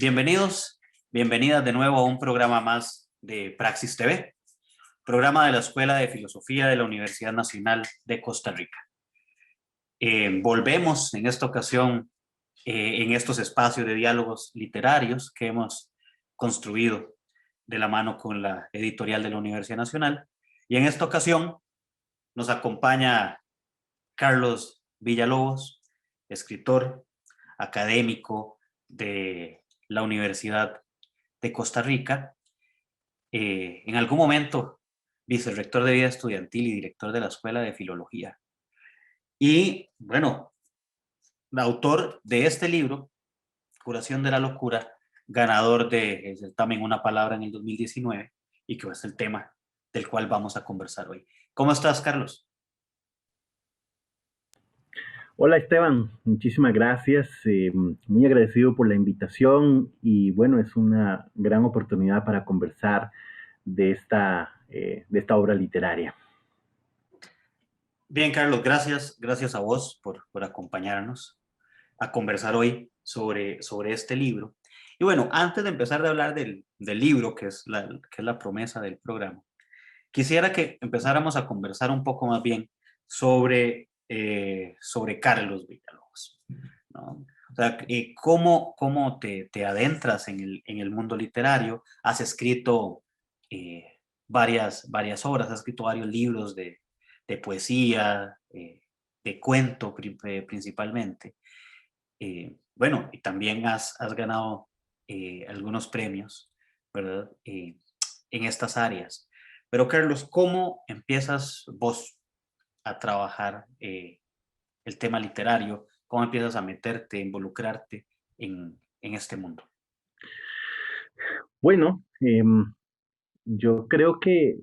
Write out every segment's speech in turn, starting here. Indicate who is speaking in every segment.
Speaker 1: Bienvenidos, bienvenidas de nuevo a un programa más de Praxis TV, programa de la Escuela de Filosofía de la Universidad Nacional de Costa Rica. Volvemos en esta ocasión en estos espacios de diálogos literarios que hemos construido de la mano con la editorial de la Universidad Nacional. Y en esta ocasión nos acompaña Carlos Villalobos, escritor, académico de la Universidad de Costa Rica, en algún momento vicerrector de vida estudiantil y director de la Escuela de Filología. Y bueno, autor de este libro, Curación de la Locura, ganador del certamen Una Palabra en el 2019, y que es el tema del cual vamos a conversar hoy. ¿Cómo estás, Carlos?
Speaker 2: Hola Esteban, muchísimas gracias, muy agradecido por la invitación y bueno, es una gran oportunidad para conversar de esta obra literaria.
Speaker 1: Bien, Carlos, gracias a vos por acompañarnos a conversar hoy sobre este libro. Y bueno, antes de empezar a hablar del libro, que es la promesa del programa, quisiera que empezáramos a conversar un poco más bien sobre Carlos Villalobos, ¿no? O sea, cómo te adentras en el mundo literario. Has escrito varias obras, has escrito varios libros de poesía, de cuento principalmente. Bueno, y también has ganado algunos premios, ¿verdad? En estas áreas. Pero Carlos, ¿cómo empiezas vos a trabajar el tema literario? ¿Cómo empiezas a meterte, a involucrarte en este mundo?
Speaker 2: Bueno, yo creo que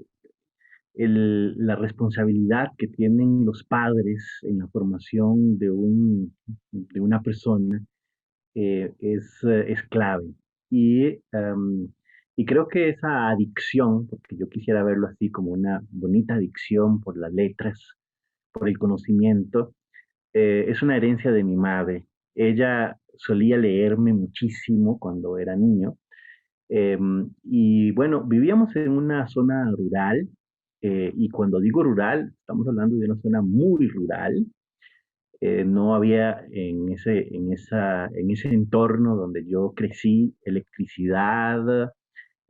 Speaker 2: la responsabilidad que tienen los padres en la formación de una persona es clave. Y, y creo que esa adicción, porque yo quisiera verlo así como una bonita adicción por las letras, por el conocimiento, es una herencia de mi madre. Ella solía leerme muchísimo cuando era niño. Y bueno, vivíamos en una zona rural, y cuando digo rural, estamos hablando de una zona muy rural. No había en ese entorno donde yo crecí electricidad.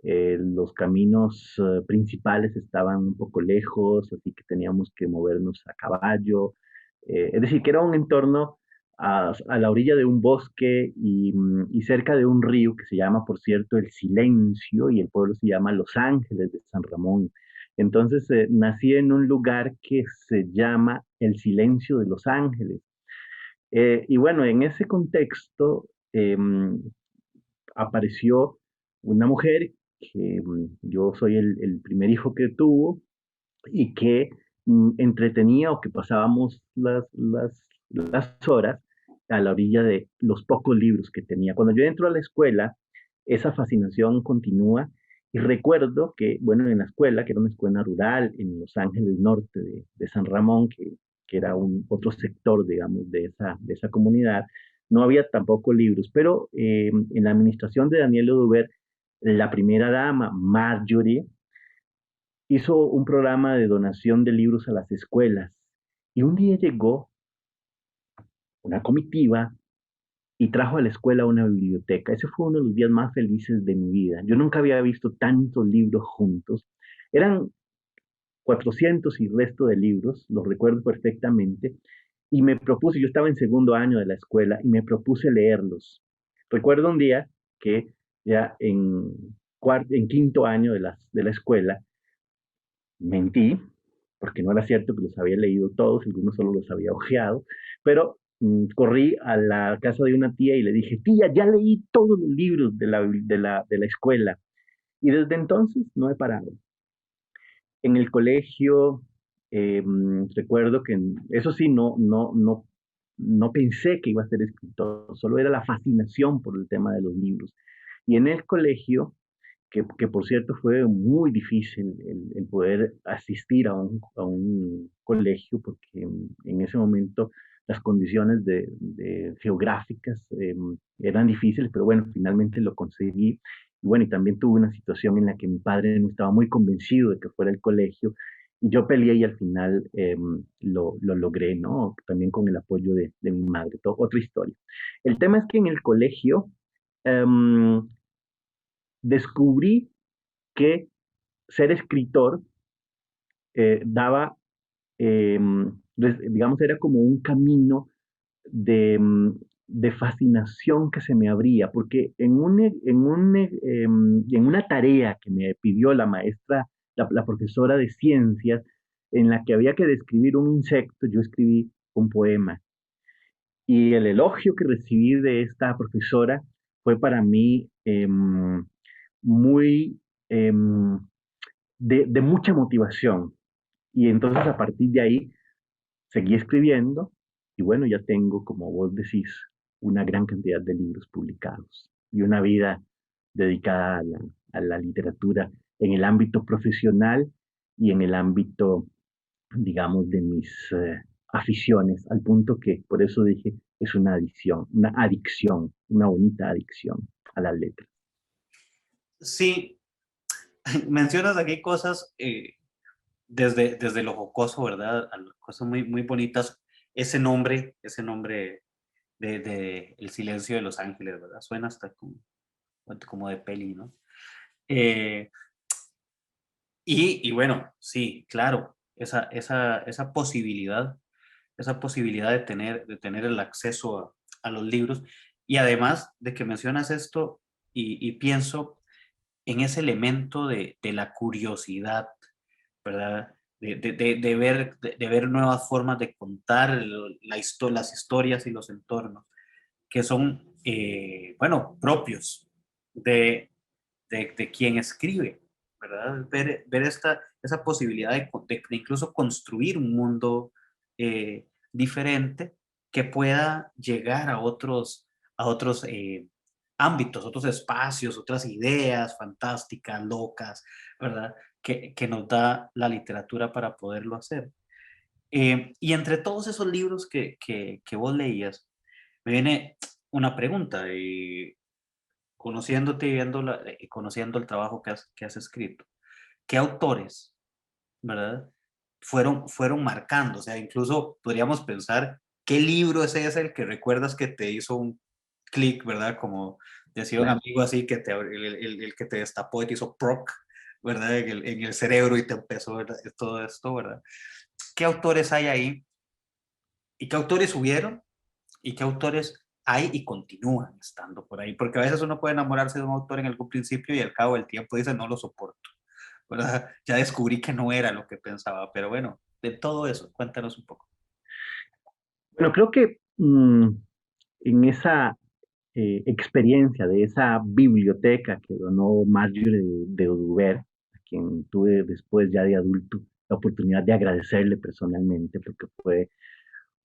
Speaker 2: Los caminos principales estaban un poco lejos, así que teníamos que movernos a caballo. Es decir, que era un entorno a la orilla de un bosque y cerca de un río que se llama, por cierto, El Silencio, y el pueblo se llama Los Ángeles de San Ramón. Entonces, nací en un lugar que se llama El Silencio de Los Ángeles. Y bueno, en ese contexto apareció una mujer que yo soy el primer hijo que tuvo y que entretenía o que pasábamos las horas a la orilla de los pocos libros que tenía. Cuando yo entro a la escuela, esa fascinación continúa y recuerdo que, bueno, en la escuela, que era una escuela rural en Los Ángeles Norte de San Ramón, que era otro sector, digamos, de esa comunidad, no había tampoco libros, pero en la administración de Daniel Oduber, la primera dama, Marjorie, hizo un programa de donación de libros a las escuelas. Y un día llegó una comitiva y trajo a la escuela una biblioteca. Ese fue uno de los días más felices de mi vida. Yo nunca había visto tantos libros juntos. Eran 400 y resto de libros, los recuerdo perfectamente, y me propuse, yo estaba en segundo año de la escuela, y me propuse leerlos. Recuerdo un día que ya en quinto año de la escuela, mentí, porque no era cierto que los había leído todos, algunos solo los había ojeado, pero corrí a la casa de una tía y le dije, tía, ya leí todos los libros de la escuela. Y desde entonces no he parado. En el colegio, recuerdo que, eso sí, no pensé que iba a ser escritor, solo era la fascinación por el tema de los libros. Y en el colegio, que por cierto fue muy difícil el poder asistir a un colegio, porque en ese momento las condiciones geográficas eran difíciles, pero bueno, finalmente lo conseguí. Y bueno, y también tuve una situación en la que mi padre no estaba muy convencido de que fuera el colegio, y yo peleé y al final lo logré, ¿no? También con el apoyo de mi madre. Otra historia. El tema es que en el colegio em, descubrí que ser escritor daba, digamos, era como un camino de fascinación que se me abría, porque en una tarea que me pidió la maestra, la profesora de ciencias, en la que había que describir un insecto, yo escribí un poema. Y el elogio que recibí de esta profesora fue para mí muy de mucha motivación. Y entonces a partir de ahí seguí escribiendo y bueno, ya tengo, como vos decís, una gran cantidad de libros publicados y una vida dedicada a la literatura en el ámbito profesional y en el ámbito, digamos, de mis aficiones, al punto que, por eso dije, es una adicción, una bonita adicción a las letras.
Speaker 1: Sí, mencionas aquí cosas desde lo jocoso, ¿verdad? A cosas muy, muy bonitas. Ese nombre de El silencio de los ángeles, ¿verdad? Suena hasta como de peli, ¿no? Eh, y bueno, sí, claro, esa posibilidad de tener el acceso a los libros. Y además de que mencionas esto, y pienso en ese elemento de la curiosidad, ¿verdad? De ver nuevas formas de contar las historias y los entornos, que son, bueno, propios de, de quien escribe, ¿verdad? Ver esa posibilidad de incluso construir un mundo diferente que pueda llegar a otros ámbitos, otros espacios, otras ideas fantásticas, locas, ¿verdad? Que nos da la literatura para poderlo hacer. Y entre todos esos libros que vos leías, me viene una pregunta, conociéndote y conociendo el trabajo que has escrito, ¿qué autores, verdad, fueron marcando? O sea, incluso podríamos pensar, ¿qué libro ese es el que recuerdas que te hizo un clic, verdad? Como decía un
Speaker 2: Claro.
Speaker 1: amigo así, el que te destapó y te hizo proc, ¿verdad? En el cerebro y te empezó, ¿verdad? Todo esto, ¿verdad? ¿Qué autores hay ahí? ¿Y qué autores hubieron? ¿Y qué autores hay y continúan estando por ahí? Porque a veces uno puede enamorarse de un autor en algún principio y al cabo del tiempo dice, no lo soporto, ¿verdad? Ya descubrí que no era lo que pensaba, pero bueno, de todo eso, cuéntanos un poco.
Speaker 2: Bueno, creo que en esa experiencia de esa biblioteca que donó Marjorie de Oduber, a quien tuve después ya de adulto la oportunidad de agradecerle personalmente, porque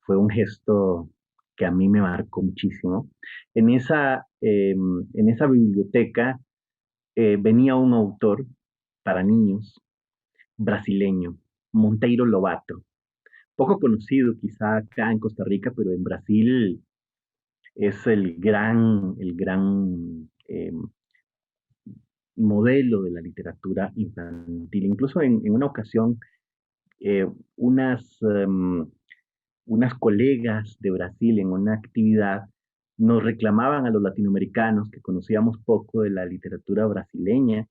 Speaker 2: fue un gesto que a mí me marcó muchísimo. En esa biblioteca venía un autor para niños brasileño, Monteiro Lobato, poco conocido quizá acá en Costa Rica, pero en Brasil es el gran modelo de la literatura infantil. Incluso en una ocasión, eh, unas, unas colegas de Brasil en una actividad nos reclamaban a los latinoamericanos que conocíamos poco de la literatura brasileña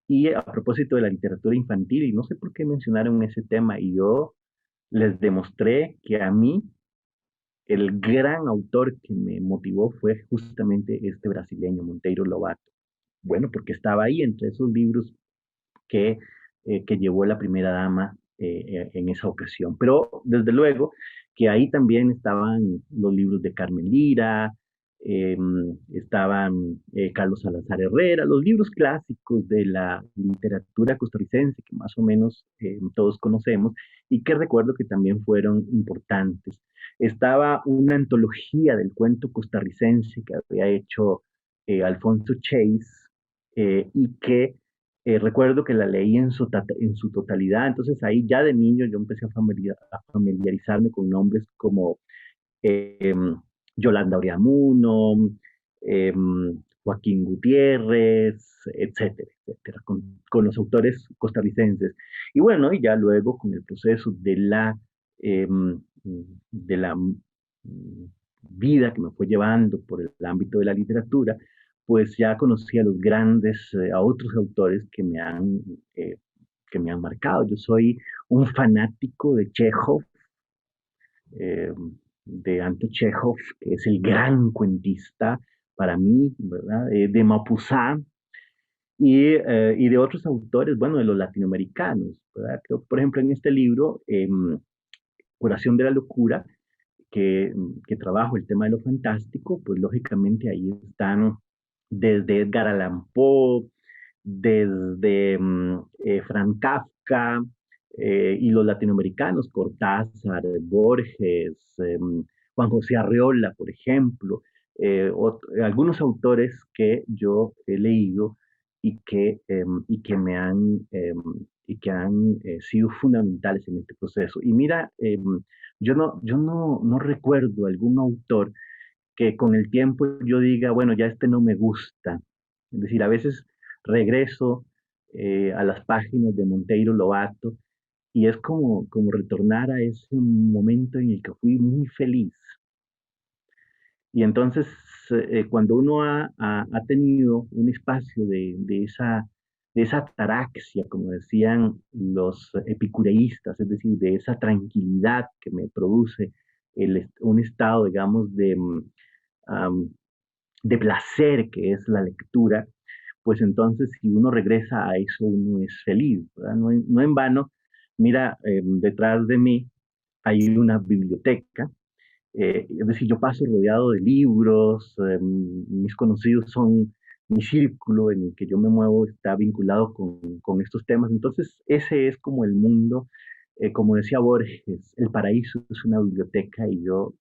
Speaker 2: y a propósito de la literatura infantil, y no sé por qué mencionaron ese tema, y yo les demostré que a mí el gran autor que me motivó fue justamente este brasileño, Monteiro Lobato. Bueno, porque estaba ahí entre esos libros que llevó la primera dama en esa ocasión. Pero desde luego que ahí también estaban los libros de Carmen Lira, eh, estaban Carlos Salazar Herrera, los libros clásicos de la literatura costarricense que más o menos todos conocemos y que recuerdo que también fueron importantes. Estaba una antología del cuento costarricense que había hecho Alfonso Chase y que recuerdo que la leí en su totalidad, entonces ahí ya de niño yo empecé a familiarizarme con nombres como eh, Yolanda Oriamuno, eh, Joaquín Gutiérrez, etcétera, etcétera, con los autores costarricenses. Y bueno, y ya luego con el proceso de la vida que me fue llevando por el ámbito de la literatura, pues ya conocí a los grandes, a otros autores eh, que me han marcado. Yo soy un fanático de Chekhov, eh, de Anton Chekhov, que es el gran cuentista para mí, ¿verdad? De Mapuzá y de otros autores, bueno, de los latinoamericanos, ¿verdad? Creo, por ejemplo, en este libro, Curación de la Locura, que trabajo el tema de lo fantástico, pues lógicamente ahí están desde Edgar Allan Poe, desde Frank Kafka y los latinoamericanos, Cortázar, Borges, Juan José Arreola, por ejemplo, algunos autores que yo he leído y que me han, y que han sido fundamentales en este proceso. Y mira, no recuerdo algún autor que con el tiempo yo diga, bueno, ya este no me gusta. Es decir, a veces regreso a las páginas de Monteiro Lobato y es como retornar a ese momento en el que fui muy feliz. Y entonces, cuando uno ha tenido un espacio de esa ataraxia, como decían los epicureístas, es decir, de esa tranquilidad que me produce un estado, digamos, um, de placer que es la lectura, pues entonces si uno regresa a eso, uno es feliz, ¿verdad? No en vano, mira, detrás de mí hay una biblioteca, es decir, yo paso rodeado de libros, mis conocidos son mi círculo en el que yo me muevo, está vinculado con estos temas. Entonces, ese es como el mundo, como decía Borges, el paraíso es una biblioteca y yo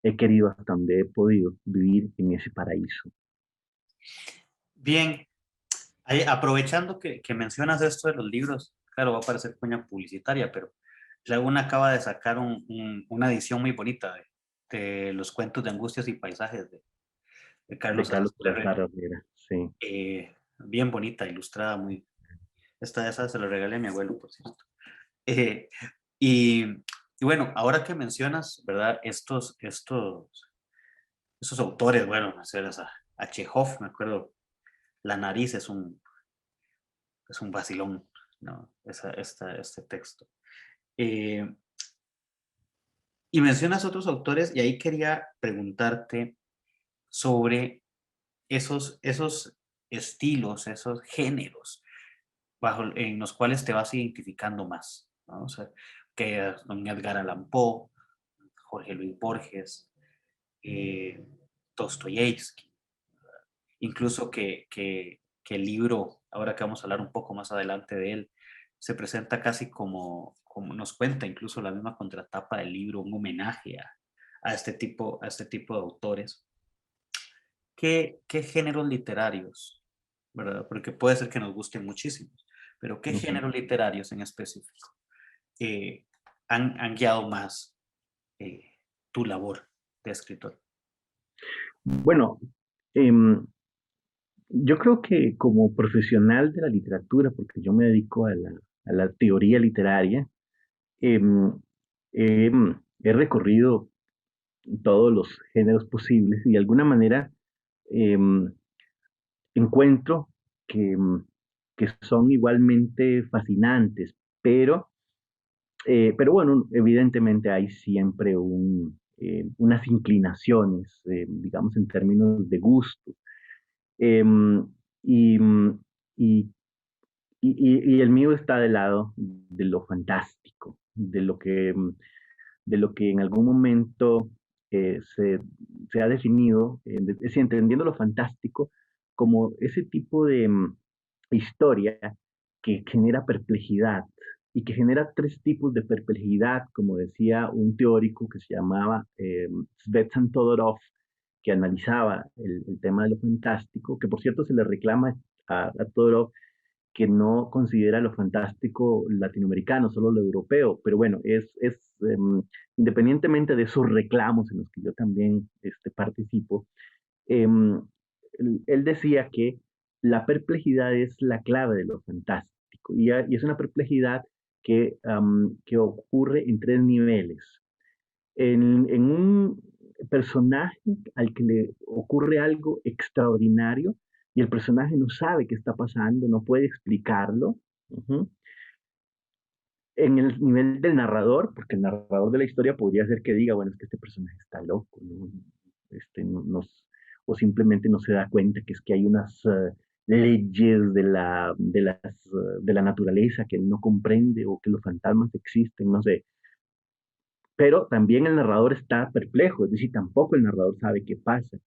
Speaker 2: he querido hasta donde he podido vivir en ese paraíso.
Speaker 1: Bien, aprovechando que mencionas esto de los libros, claro, va a parecer cuña publicitaria, pero Laguna acaba de sacar una edición muy bonita de los cuentos de Angustias y Paisajes de
Speaker 2: De
Speaker 1: Carlos
Speaker 2: Carlos
Speaker 1: Salazar
Speaker 2: Salazar
Speaker 1: Herrera.
Speaker 2: Herrera, sí.
Speaker 1: Bien bonita, ilustrada, muy. Esa se la regalé a mi abuelo, por cierto. Eh, y, y bueno, ahora que mencionas, ¿verdad? Esos autores, bueno, mencionas a Chekhov, me acuerdo, La nariz es un vacilón, ¿no? Este texto. Eh, y mencionas otros autores y ahí quería preguntarte sobre esos estilos, esos géneros en los cuales te vas identificando más, ¿no? O sea, que don Edgar Allan Poe, Jorge Luis Borges, eh, Dostoyevsky, incluso que el libro, ahora que vamos a hablar un poco más adelante de él, se presenta casi como nos cuenta incluso la misma contratapa del libro, un homenaje a este tipo de autores. ¿Qué géneros literarios, verdad? Porque puede ser que nos gusten muchísimos, pero ¿qué
Speaker 2: Ujú.
Speaker 1: géneros literarios en específico eh, han guiado más eh, tu labor de escritor?
Speaker 2: Bueno, yo creo que como profesional de la literatura, porque yo me dedico a la teoría literaria, em, he recorrido todos los géneros posibles y de alguna manera em, encuentro que, que son igualmente fascinantes, pero bueno, evidentemente hay siempre unas inclinaciones, digamos, en términos de gusto. Em, y, y, y el mío está del lado de lo fantástico, de lo que en algún momento se ha definido, es decir, entendiendo lo fantástico como ese tipo de historia que genera perplejidad y que genera tres tipos de perplejidad, como decía un teórico que se llamaba Svetlana Todorov, que analizaba el tema de lo fantástico, que por cierto se le reclama a Todorov que no considera lo fantástico latinoamericano, solo lo europeo, pero bueno, independientemente de esos reclamos en los que yo también participo, em, él decía que la perplejidad es la clave de lo fantástico y es una perplejidad que ocurre en tres niveles. En un personaje al que le ocurre algo extraordinario y el personaje no sabe qué está pasando, no puede explicarlo. Ujú. En el nivel del narrador, porque el narrador de la historia podría ser que diga, bueno, es que este personaje está loco, ¿no? O simplemente no se da cuenta que es que hay unas leyes de la naturaleza que él no comprende o que los fantasmas existen, no sé. Pero también el narrador está perplejo, es decir, tampoco el narrador sabe qué pasa.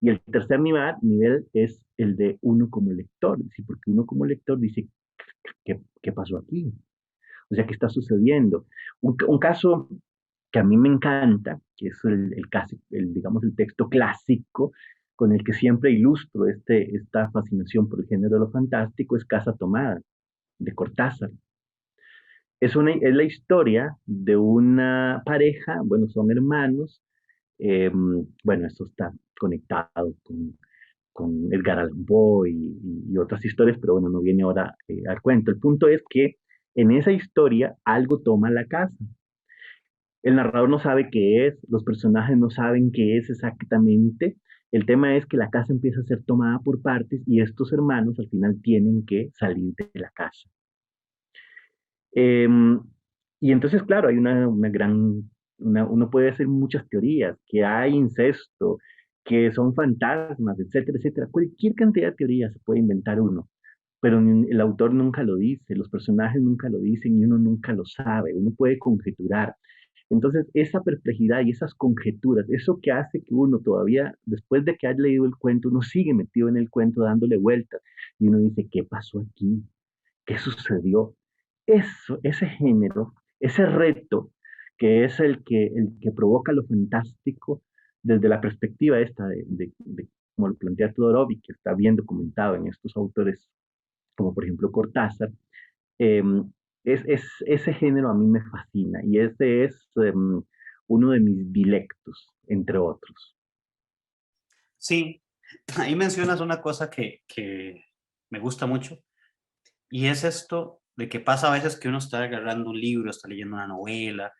Speaker 2: Y el tercer nivel es el de uno como lector, es decir, porque uno como lector dice, ¿qué pasó aquí? O sea, ¿qué está sucediendo? Un caso que a mí me encanta, que es digamos, el texto clásico con el que siempre ilustro esta fascinación por el género de lo fantástico, es Casa Tomada, de Cortázar. Es la historia de una pareja, bueno, son hermanos, bueno, esto está conectado con Edgar Allan Poe y otras historias, pero bueno, no viene ahora al cuento. El punto es que en esa historia algo toma la casa. El narrador no sabe qué es, los personajes no saben qué es exactamente. El tema es que la casa empieza a ser tomada por partes y estos hermanos al final tienen que salir de la casa. Em, y entonces, claro, hay uno puede hacer muchas teorías, que hay incesto, que son fantasmas, etcétera, etcétera. Cualquier cantidad de teorías se puede inventar uno, pero el autor nunca lo dice, los personajes nunca lo dicen y uno nunca lo sabe, uno puede conjeturar. Entonces, esa perplejidad y esas conjeturas, eso que hace que uno todavía, después de que haya leído el cuento, uno sigue metido en el cuento dándole vueltas y uno dice, ¿qué pasó aquí? ¿Qué sucedió? Ese género, ese reto, que es el que provoca lo fantástico desde la perspectiva esta como lo plantea Todorov, que está bien documentado en estos autores, como por ejemplo Cortázar, eh, ese género a mí me fascina y ese es uno de mis dilectos, entre otros.
Speaker 1: Sí, ahí mencionas una cosa que me gusta mucho, y es esto de que pasa a veces que uno está agarrando un libro, está leyendo una novela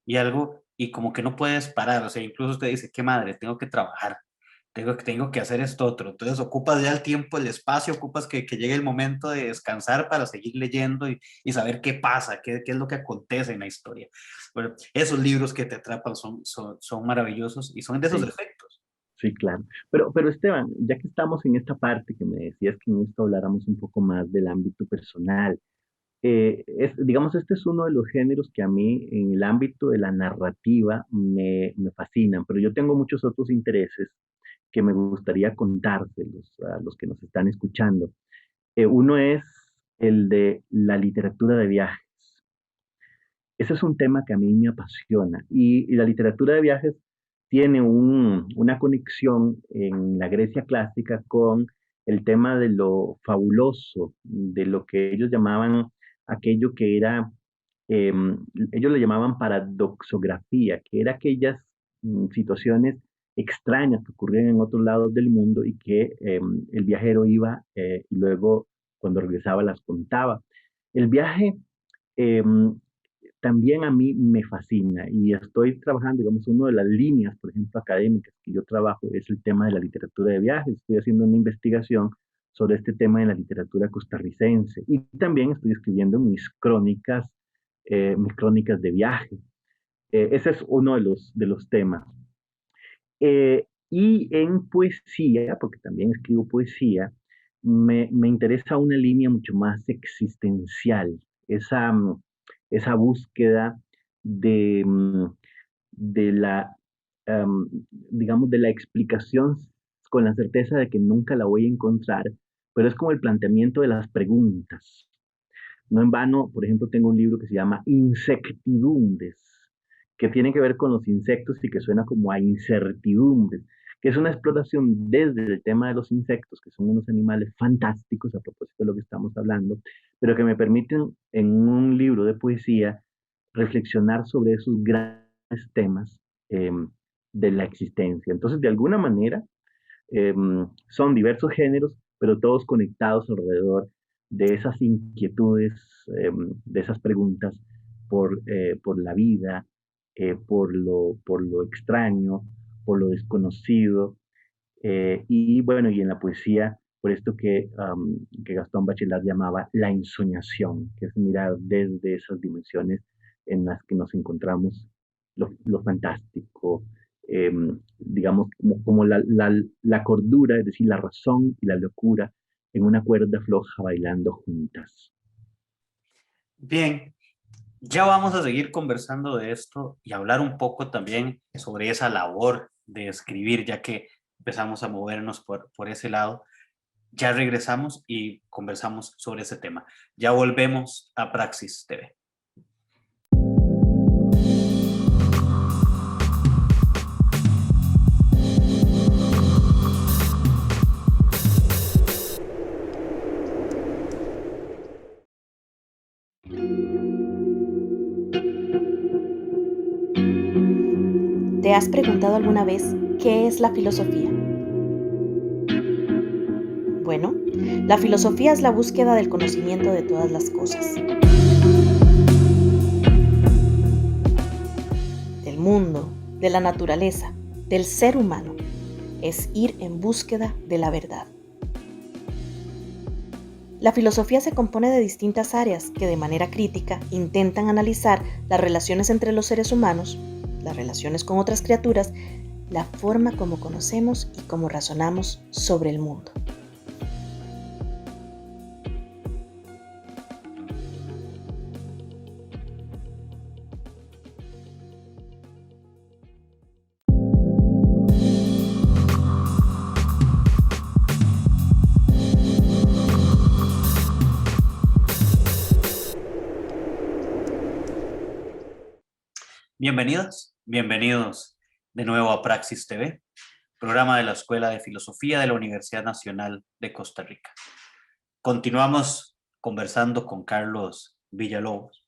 Speaker 1: y algo, y como que no puedes parar, o sea, incluso usted dice, qué madre, tengo que trabajar, tengo que hacer esto otro, entonces ocupas ya el tiempo, el espacio, ocupas que llegue el momento de descansar para seguir leyendo y saber qué pasa, qué es lo que acontece en la historia. Bueno, esos libros que te atrapan son maravillosos y son de esos
Speaker 2: Sí,
Speaker 1: efectos.
Speaker 2: sí, claro. Pero Esteban, ya que estamos en esta parte que me decías que en esto habláramos un poco más del ámbito personal, digamos, este es uno de los géneros que a mí en el ámbito de la narrativa me fascinan, pero yo tengo muchos otros intereses que me gustaría contárselos a los que nos están escuchando. Uno es el de la literatura de viajes. Ese es un tema que a mí me apasiona y la literatura de viajes tiene una conexión en la Grecia clásica con el tema de lo fabuloso, de lo que ellos llamaban aquello que era, eh, ellos le llamaban paradoxografía, que era aquellas situaciones extrañas que ocurrían en otros lados del mundo y que el viajero iba y luego cuando regresaba las contaba. El viaje em, también a mí me fascina y estoy trabajando, digamos, una de las líneas, por ejemplo, académicas que yo trabajo es el tema de la literatura de viajes. Estoy haciendo una investigación sobre este tema de la literatura costarricense y también estoy escribiendo mis crónicas de viaje. Ese es uno de los temas. Y en poesía, porque también escribo poesía, me interesa una línea mucho más existencial, esa búsqueda de, de la, digamos, de la explicación con la certeza de que nunca la voy a encontrar, pero es como el planteamiento de las preguntas. No en vano, por ejemplo, tengo un libro que se llama Insectidumbres, que tiene que ver con los insectos y que suena como a incertidumbres, que es una exploración desde el tema de los insectos, que son unos animales fantásticos a propósito de lo que estamos hablando, pero que me permiten en un libro de poesía reflexionar sobre esos grandes temas eh, de la existencia. Entonces, de alguna manera, eh, son diversos géneros, pero todos conectados alrededor de esas inquietudes, de esas preguntas por la vida, por lo extraño, por lo desconocido, y bueno, y en la poesía, por esto que Gastón Bachelard llamaba la ensoñación, que es mirar desde esas dimensiones en las que nos encontramos lo fantástico, eh, digamos, como la cordura, es decir, la razón y la locura en una cuerda floja bailando juntas.
Speaker 1: Bien, ya vamos a seguir conversando de esto y hablar un poco también sobre esa labor de escribir, ya que empezamos a movernos por ese lado. Ya regresamos y conversamos sobre ese tema. Ya volvemos a Praxis TV.
Speaker 3: ¿Te has preguntado alguna vez qué es la filosofía? Bueno, la filosofía es la búsqueda del conocimiento de todas las cosas, del mundo, de la naturaleza, del ser humano. Es ir en búsqueda de la verdad. La filosofía se compone de distintas áreas que de manera crítica intentan analizar las relaciones entre los seres humanos, las relaciones con otras criaturas, la forma como conocemos y cómo razonamos sobre el mundo.
Speaker 1: Bienvenidas, bienvenidos de nuevo a Praxis TV, programa de la Escuela de Filosofía de la Universidad Nacional de Costa Rica. Continuamos conversando con Carlos Villalobos,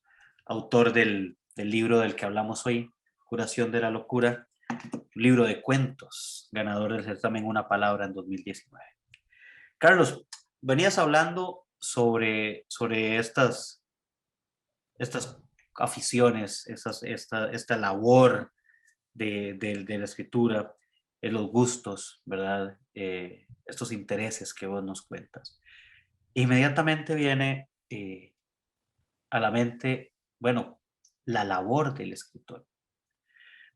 Speaker 1: autor del libro del que hablamos hoy, Curación de la Locura, un libro de cuentos, ganador del certamen Una Palabra en 2019. Carlos, venías hablando sobre estas aficiones, esta labor de la escritura, los gustos, ¿verdad? Estos intereses que vos nos cuentas. Inmediatamente viene a la mente, bueno, la labor del escritor.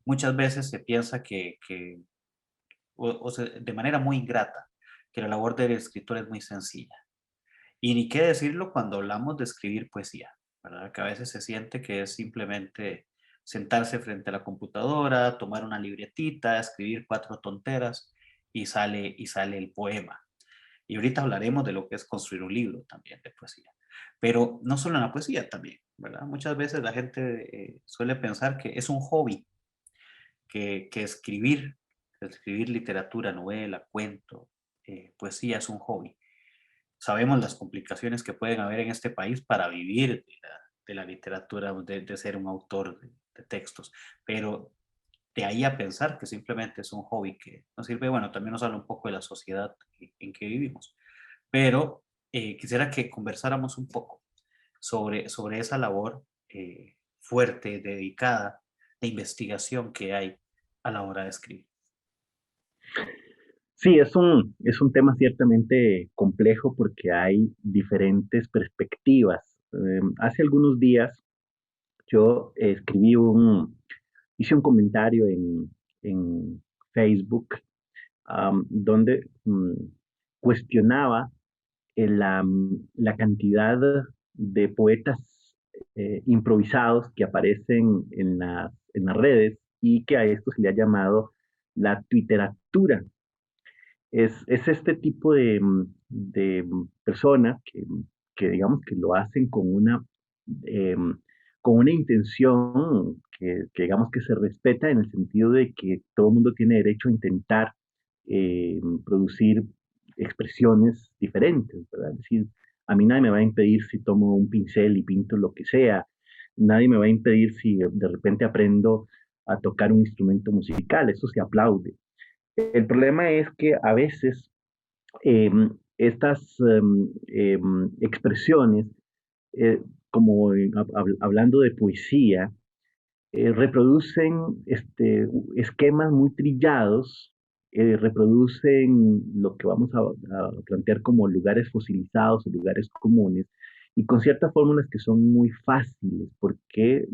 Speaker 1: Muchas veces se piensa de manera muy ingrata, que la labor del escritor es muy sencilla. Y ni qué decirlo cuando hablamos de escribir poesía, ¿verdad? Que a veces se siente que es simplemente sentarse frente a la computadora, tomar una libretita, escribir 4 tonteras y sale el poema. Y ahorita hablaremos de lo que es construir un libro también de poesía. Pero no solo en la poesía también, ¿verdad? Muchas veces la gente suele pensar que es un hobby, que escribir literatura, novela, cuento, poesía es un hobby. Sabemos las complicaciones que pueden haber en este país para vivir de la literatura, de ser un autor de textos, pero de ahí a pensar que simplemente es un hobby que nos sirve, bueno, también nos habla un poco de la sociedad en que vivimos, pero quisiera que conversáramos un poco sobre esa labor fuerte, dedicada, de investigación que hay a la hora de escribir.
Speaker 2: Sí, es un tema ciertamente complejo porque hay diferentes perspectivas. Hace algunos días yo hice un comentario en Facebook, donde cuestionaba la cantidad de poetas improvisados que aparecen en las redes y que a esto se le ha llamado la twitteratura. Es este tipo de personas que digamos que lo hacen eh, con una intención que digamos que se respeta en el sentido de que todo el mundo tiene derecho a intentar producir expresiones diferentes, ¿verdad? Es decir, a mí nadie me va a impedir si tomo un pincel y pinto lo que sea, nadie me va a impedir si de repente aprendo a tocar un instrumento musical, eso se aplaude. El problema es que a veces eh, estas expresiones, como hablando de poesía, reproducen esquemas muy trillados, reproducen lo que vamos a plantear como lugares fosilizados o lugares comunes, y con ciertas fórmulas que son muy fáciles, porque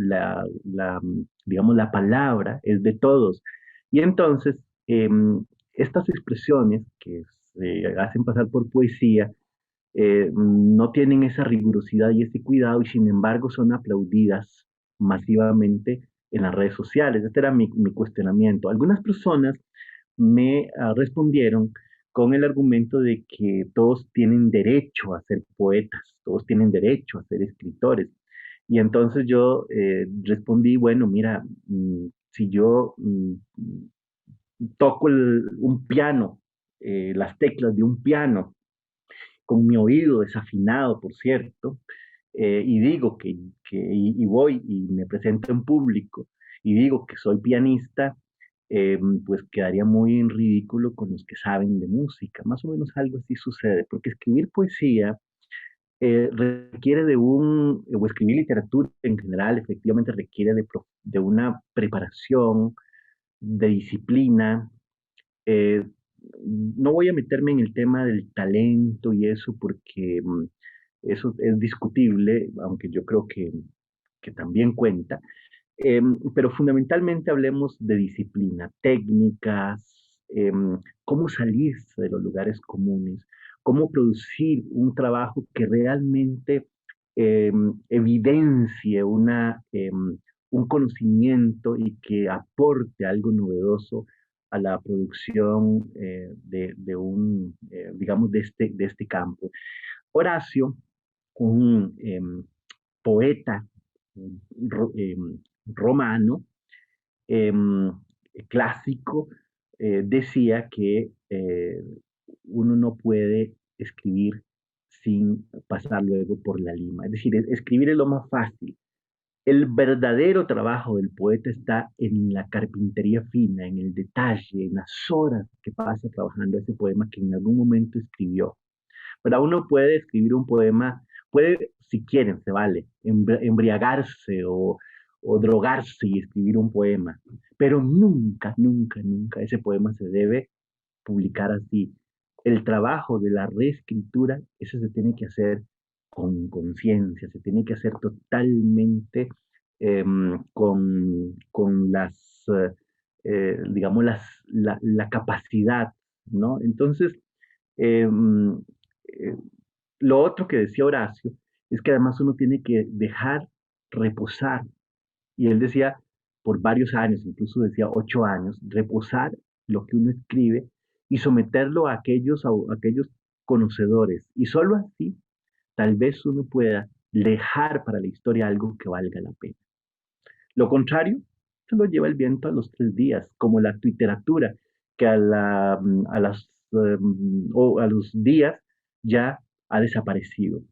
Speaker 2: digamos, la palabra es de todos. Y entonces, estas expresiones que se hacen pasar por poesía, no tienen esa rigurosidad y ese cuidado y sin embargo son aplaudidas masivamente en las redes sociales. Este era mi cuestionamiento. Algunas personas me respondieron con el argumento de que todos tienen derecho a ser poetas, todos tienen derecho a ser escritores. Y entonces yo respondí, bueno, mira, si yo toco un piano, las teclas de un piano, con mi oído desafinado, por cierto, y digo y voy y me presento en público y digo que soy pianista, pues quedaría muy en ridículo con los que saben de música. Más o menos algo así sucede, porque escribir poesía requiere o escribir literatura en general, efectivamente requiere de una preparación, de disciplina, eh, no voy a meterme en el tema del talento y eso porque eso es discutible, aunque yo creo que también cuenta. Pero fundamentalmente hablemos de disciplina, técnicas, cómo salirse de los lugares comunes, cómo producir un trabajo que realmente evidencie un conocimiento y que aporte algo novedoso a la producción digamos, de este campo. Horacio, un poeta ro- em, romano, em, clásico, decía que uno no puede escribir sin pasar luego por la lima. Es decir, escribir es lo más fácil. El verdadero trabajo del poeta está en la carpintería fina, en el detalle, en las horas que pasa trabajando ese poema que en algún momento escribió. Pero uno puede escribir un poema, puede, si quieren, se vale, embriagarse o drogarse y escribir un poema, pero nunca, nunca, nunca ese poema se debe publicar así. El trabajo de la reescritura, eso se tiene que hacer con conciencia, se tiene que hacer totalmente con digamos, la capacidad, ¿no? Entonces, eh, eh, lo otro que decía Horacio es que además uno tiene que dejar reposar, y él decía por varios años, incluso decía 8 años, reposar lo que uno escribe y someterlo a aquellos conocedores. Y solo así, tal vez uno pueda dejar para la historia algo que valga la pena. Lo contrario, se lo lleva el viento a los 3 días, como la literatura, que a los días ya ha desaparecido.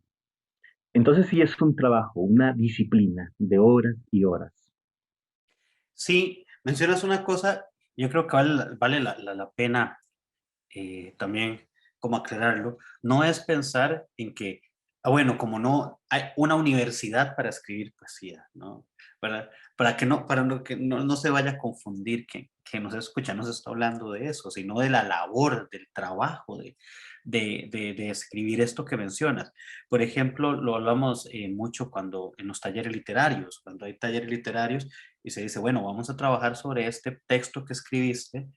Speaker 2: Entonces sí es un trabajo, una disciplina de horas y horas.
Speaker 1: Sí, mencionas una cosa, yo creo que vale la pena también como aclararlo. No es pensar en que, bueno, como no hay una universidad para escribir poesía, ¿no? ¿Verdad? Para que no se vaya a confundir que nos escucha, no se está hablando de eso, sino de la labor, del trabajo, de escribir esto que mencionas. Por ejemplo, lo hablamos mucho cuando en los talleres literarios, cuando hay talleres literarios y se dice, bueno, vamos a trabajar sobre este texto que escribiste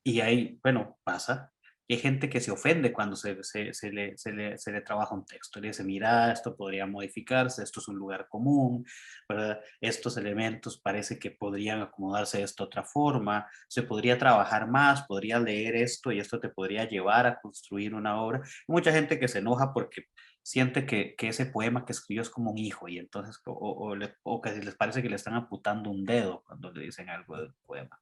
Speaker 1: y ahí, bueno, pasa. Y hay gente que se ofende cuando se le trabaja un texto. Le dice, mira, esto podría modificarse, esto es un lugar común, ¿verdad? Estos elementos parece que podrían acomodarse de esta otra forma, se podría trabajar más, podría leer esto y esto te podría llevar a construir una obra. Hay mucha gente que se enoja porque siente que ese poema que escribió es como un hijo y entonces, o que les parece que le están amputando un dedo cuando le dicen algo del poema,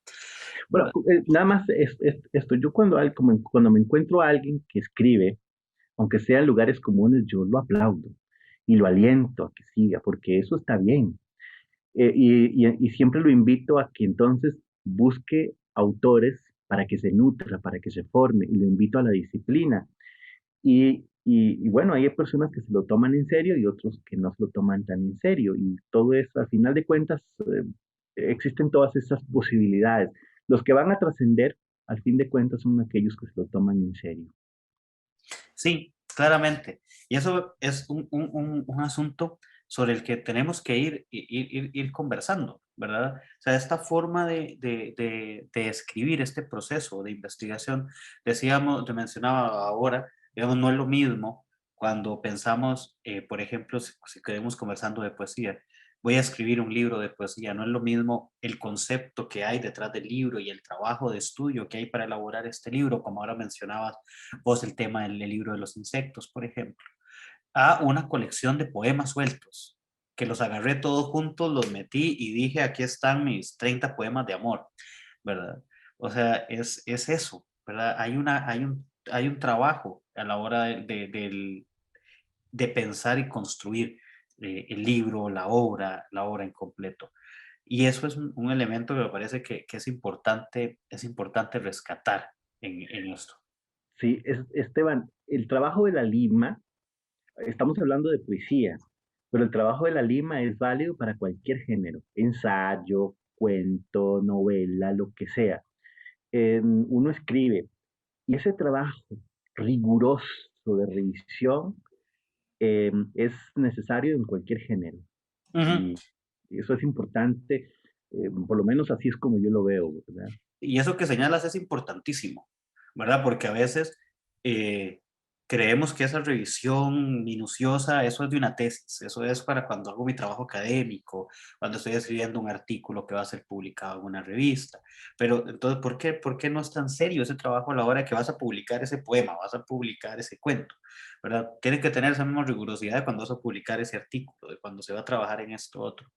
Speaker 2: Bueno,
Speaker 1: ¿verdad?
Speaker 2: nada más esto, yo cuando me encuentro a alguien que escribe, aunque sea en lugares comunes, yo lo aplaudo y lo aliento a que siga, porque eso está bien. Y siempre lo invito a que entonces busque autores para que se nutra, para que se forme, y lo invito a la disciplina. Y bueno, hay personas que se lo toman en serio y otros que no se lo toman tan en serio. Y todo eso, al final de cuentas, existen todas esas posibilidades. Los que van a trascender, al fin de cuentas, son aquellos que se lo toman en serio.
Speaker 1: Sí, claramente. Y eso es un asunto sobre el que tenemos que ir conversando, ¿verdad? O sea, esta forma de escribir este proceso de investigación, decíamos, te mencionaba ahora, digamos, no es lo mismo cuando pensamos, por ejemplo, si queremos conversando de poesía, voy a escribir un libro de poesía, no es lo mismo el concepto que hay detrás del libro y el trabajo de estudio que hay para elaborar este libro, como ahora mencionabas vos el tema del libro de los insectos, por ejemplo, a una colección de poemas sueltos, que los agarré todos juntos, los metí y dije, aquí están mis 30 poemas de amor, ¿verdad? O sea, es eso, ¿verdad? Hay un trabajo a la hora de pensar y construir el libro, la obra en completo. Y eso es un elemento que me parece que es importante rescatar en esto.
Speaker 2: Sí, Esteban, el trabajo de la lima, estamos hablando de poesía, pero el trabajo de la lima es válido para cualquier género, ensayo, cuento, novela, lo que sea. Uno escribe y ese trabajo riguroso de revisión es necesario en cualquier género.
Speaker 1: Ujú.
Speaker 2: Y eso es importante, por lo menos así es como yo lo veo, ¿verdad?
Speaker 1: Y eso que señalas es importantísimo, ¿verdad? Porque a veces eh, creemos que esa revisión minuciosa, eso es de una tesis, eso es para cuando hago mi trabajo académico, cuando estoy escribiendo un artículo que va a ser publicado en una revista. Pero entonces, por qué no es tan serio ese trabajo a la hora de que vas a publicar ese poema, vas a publicar ese cuento, ¿verdad? Tienes que tener esa misma rigurosidad de cuando vas a publicar ese artículo, de cuando se va a trabajar en esto otro.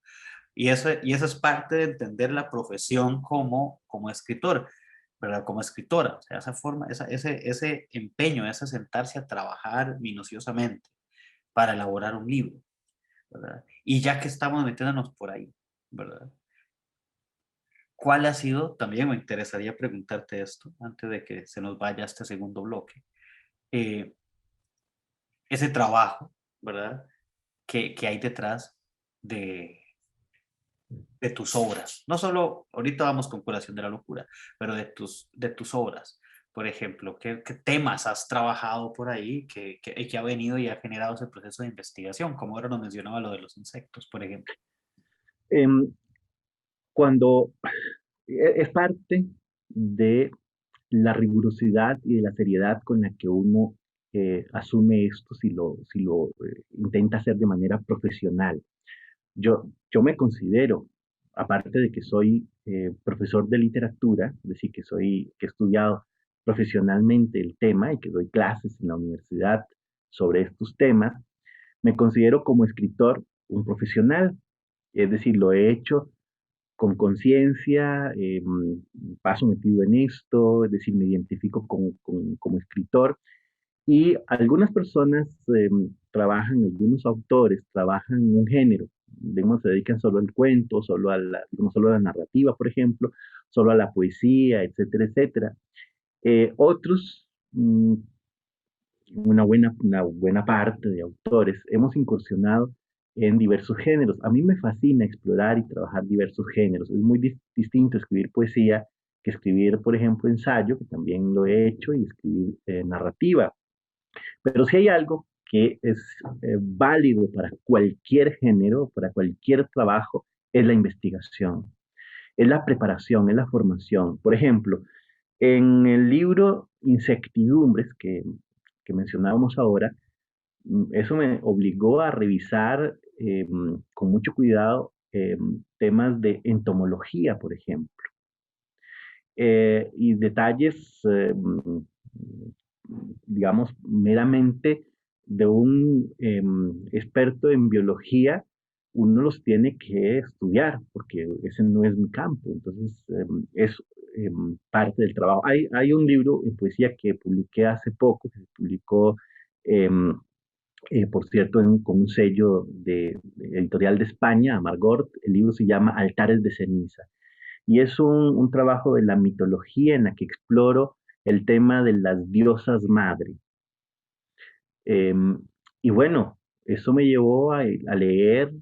Speaker 1: Y eso es parte de entender la profesión como escritor, ¿verdad? Como escritora. O sea, esa forma, ese empeño, ese sentarse a trabajar minuciosamente para elaborar un libro, ¿verdad? Y ya que estamos metiéndonos por ahí, ¿verdad? ¿Cuál ha sido? También me interesaría preguntarte esto antes de que se nos vaya este segundo bloque. eh, Ese trabajo, ¿verdad? Que hay detrás de, de tus obras. No solo, ahorita vamos con Curación de la Locura, pero de tus obras. Por ejemplo, ¿qué temas has trabajado por ahí que ha venido y ha generado ese proceso de investigación? Como ahora nos mencionaba lo de los insectos, por ejemplo.
Speaker 2: Em, Cuando es parte de la rigurosidad y de la seriedad con la que uno asume esto si lo intenta hacer de manera profesional. Yo me considero, aparte de que soy profesor de literatura, es decir, que he estudiado profesionalmente el tema y que doy clases en la universidad sobre estos temas, me considero como escritor un profesional, es decir, lo he hecho con conciencia, paso metido en esto, es decir, me identifico como escritor y algunas personas trabajan, algunos autores trabajan en un género, digamos, se dedican solo al cuento, digamos, solo a la narrativa, por ejemplo, solo a la poesía, etcétera, etcétera. Otros, una buena parte de autores, hemos incursionado en diversos géneros. A mí me fascina explorar y trabajar diversos géneros. Es muy distinto escribir poesía que escribir, por ejemplo, ensayo, que también lo he hecho, y escribir narrativa. Pero si hay algo que es válido para cualquier género, para cualquier trabajo, es la investigación, es la preparación, es la formación. Por ejemplo, en el libro Insectidumbres que mencionábamos ahora, eso me obligó a revisar con mucho cuidado temas de entomología, por ejemplo, y detalles, digamos, meramente experto en biología, uno los tiene que estudiar, porque ese no es mi campo. Entonces, es parte del trabajo. Hay un libro en poesía que publiqué hace poco, que se publicó, em, por cierto, con un sello de editorial de España, Amargort. El libro se llama Altares de ceniza. Y es un trabajo de la mitología en la que exploro el tema de las diosas madre. Em, y bueno, eso me llevó a leer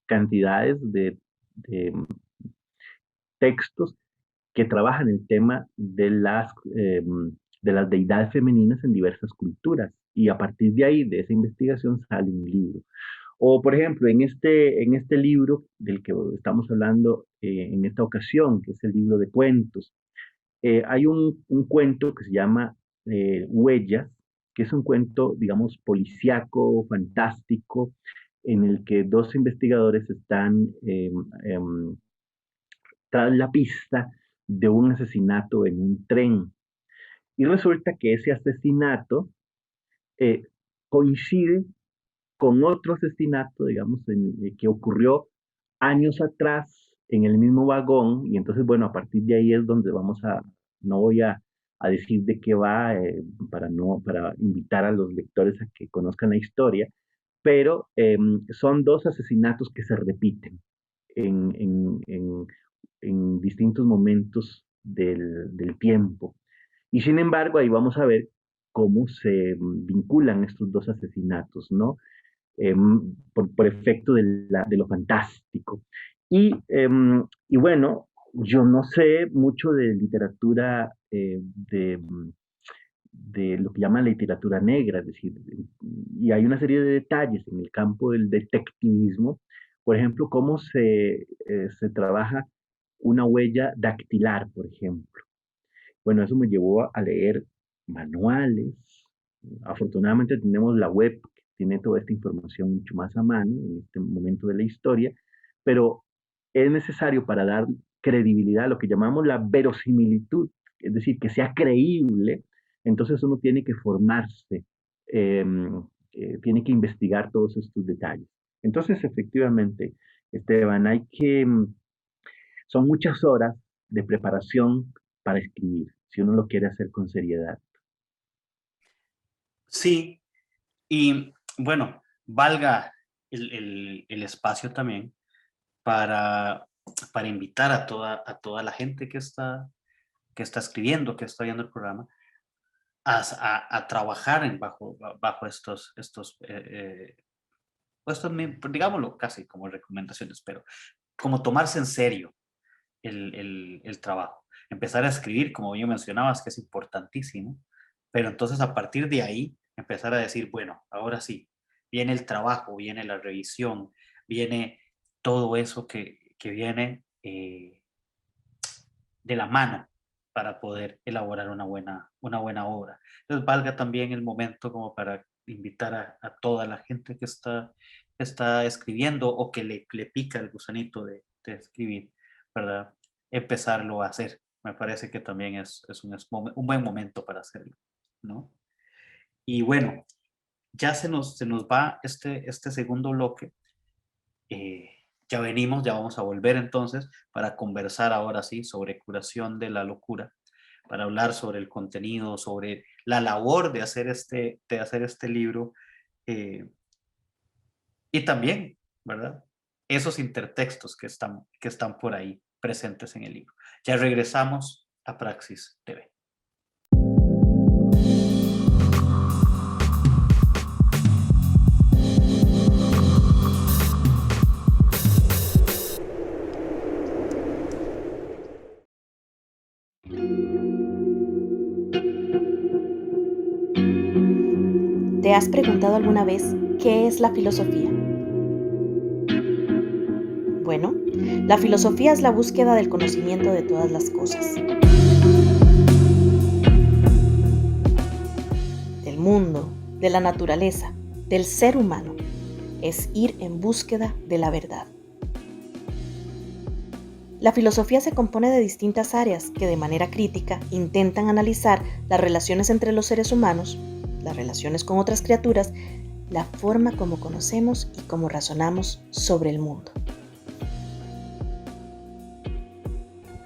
Speaker 2: cantidades de textos que trabajan el tema de las deidades femeninas en diversas culturas. Y a partir de ahí, de esa investigación, sale un libro. O, por ejemplo, en este libro del que estamos hablando en esta ocasión, que es el libro de cuentos, hay un cuento que se llama Huellas, que es un cuento, digamos, policíaco, fantástico, en el que dos investigadores están tras la pista de un asesinato en un tren. Y resulta que ese asesinato eh, coincide con otro asesinato, digamos, que ocurrió años atrás en el mismo vagón. Y entonces, bueno, a partir de ahí es donde no voy a decir de qué va, para invitar a los lectores a que conozcan la historia, pero son dos asesinatos que se repiten en, en, en, en distintos momentos del tiempo. Y sin embargo, ahí vamos a ver cómo se vinculan estos dos asesinatos, ¿no? Por efecto de lo fantástico. Y bueno, yo no sé mucho de literatura, de lo que llaman literatura negra, es decir, y hay una serie de detalles en el campo del detectivismo, por ejemplo, cómo se trabaja una huella dactilar, por ejemplo. Bueno, eso me llevó a leer manuales. Afortunadamente tenemos la web que tiene toda esta información mucho más a mano en este momento de la historia, pero es necesario para dar credibilidad a lo que llamamos la verosimilitud, es decir, que sea creíble. Entonces uno tiene que formarse, eh, tiene que investigar todos estos detalles. Entonces, efectivamente, Esteban, son muchas horas de preparación para escribir, si uno lo quiere hacer con seriedad.
Speaker 1: Sí, y bueno, valga el espacio también para, para invitar a toda la gente que está escribiendo, que está viendo el programa, a trabajar bajo digámoslo casi como recomendaciones, pero como tomarse en serio el trabajo. Empezar a escribir, como bien mencionabas, que es importantísimo, pero entonces a partir de ahí empezar a decir, bueno, ahora sí, viene el trabajo, viene la revisión, viene todo eso que viene de la mano para poder elaborar una buena obra. Entonces valga también el momento como para invitar a toda la gente que está escribiendo o que le pica el gusanito de escribir, ¿verdad? Empezarlo a hacer. Me parece que también es un buen momento para hacerlo, ¿no? Y bueno, ya se nos va este segundo bloque. Ya venimos, ya vamos a volver entonces para conversar ahora sí sobre curación de la locura, para hablar sobre el contenido, sobre la labor de hacer este libro, eh, y también, ¿verdad? Esos intertextos que están por ahí presentes en el libro. Ya regresamos a Praxis TV.
Speaker 3: ¿Te has preguntado alguna vez qué es la filosofía? Bueno, la filosofía es la búsqueda del conocimiento de todas las cosas, del mundo, de la naturaleza, del ser humano. Es ir en búsqueda de la verdad. La filosofía se compone de distintas áreas que de manera crítica intentan analizar las relaciones entre los seres humanos, las relaciones con otras criaturas, la forma como conocemos y cómo razonamos sobre el mundo.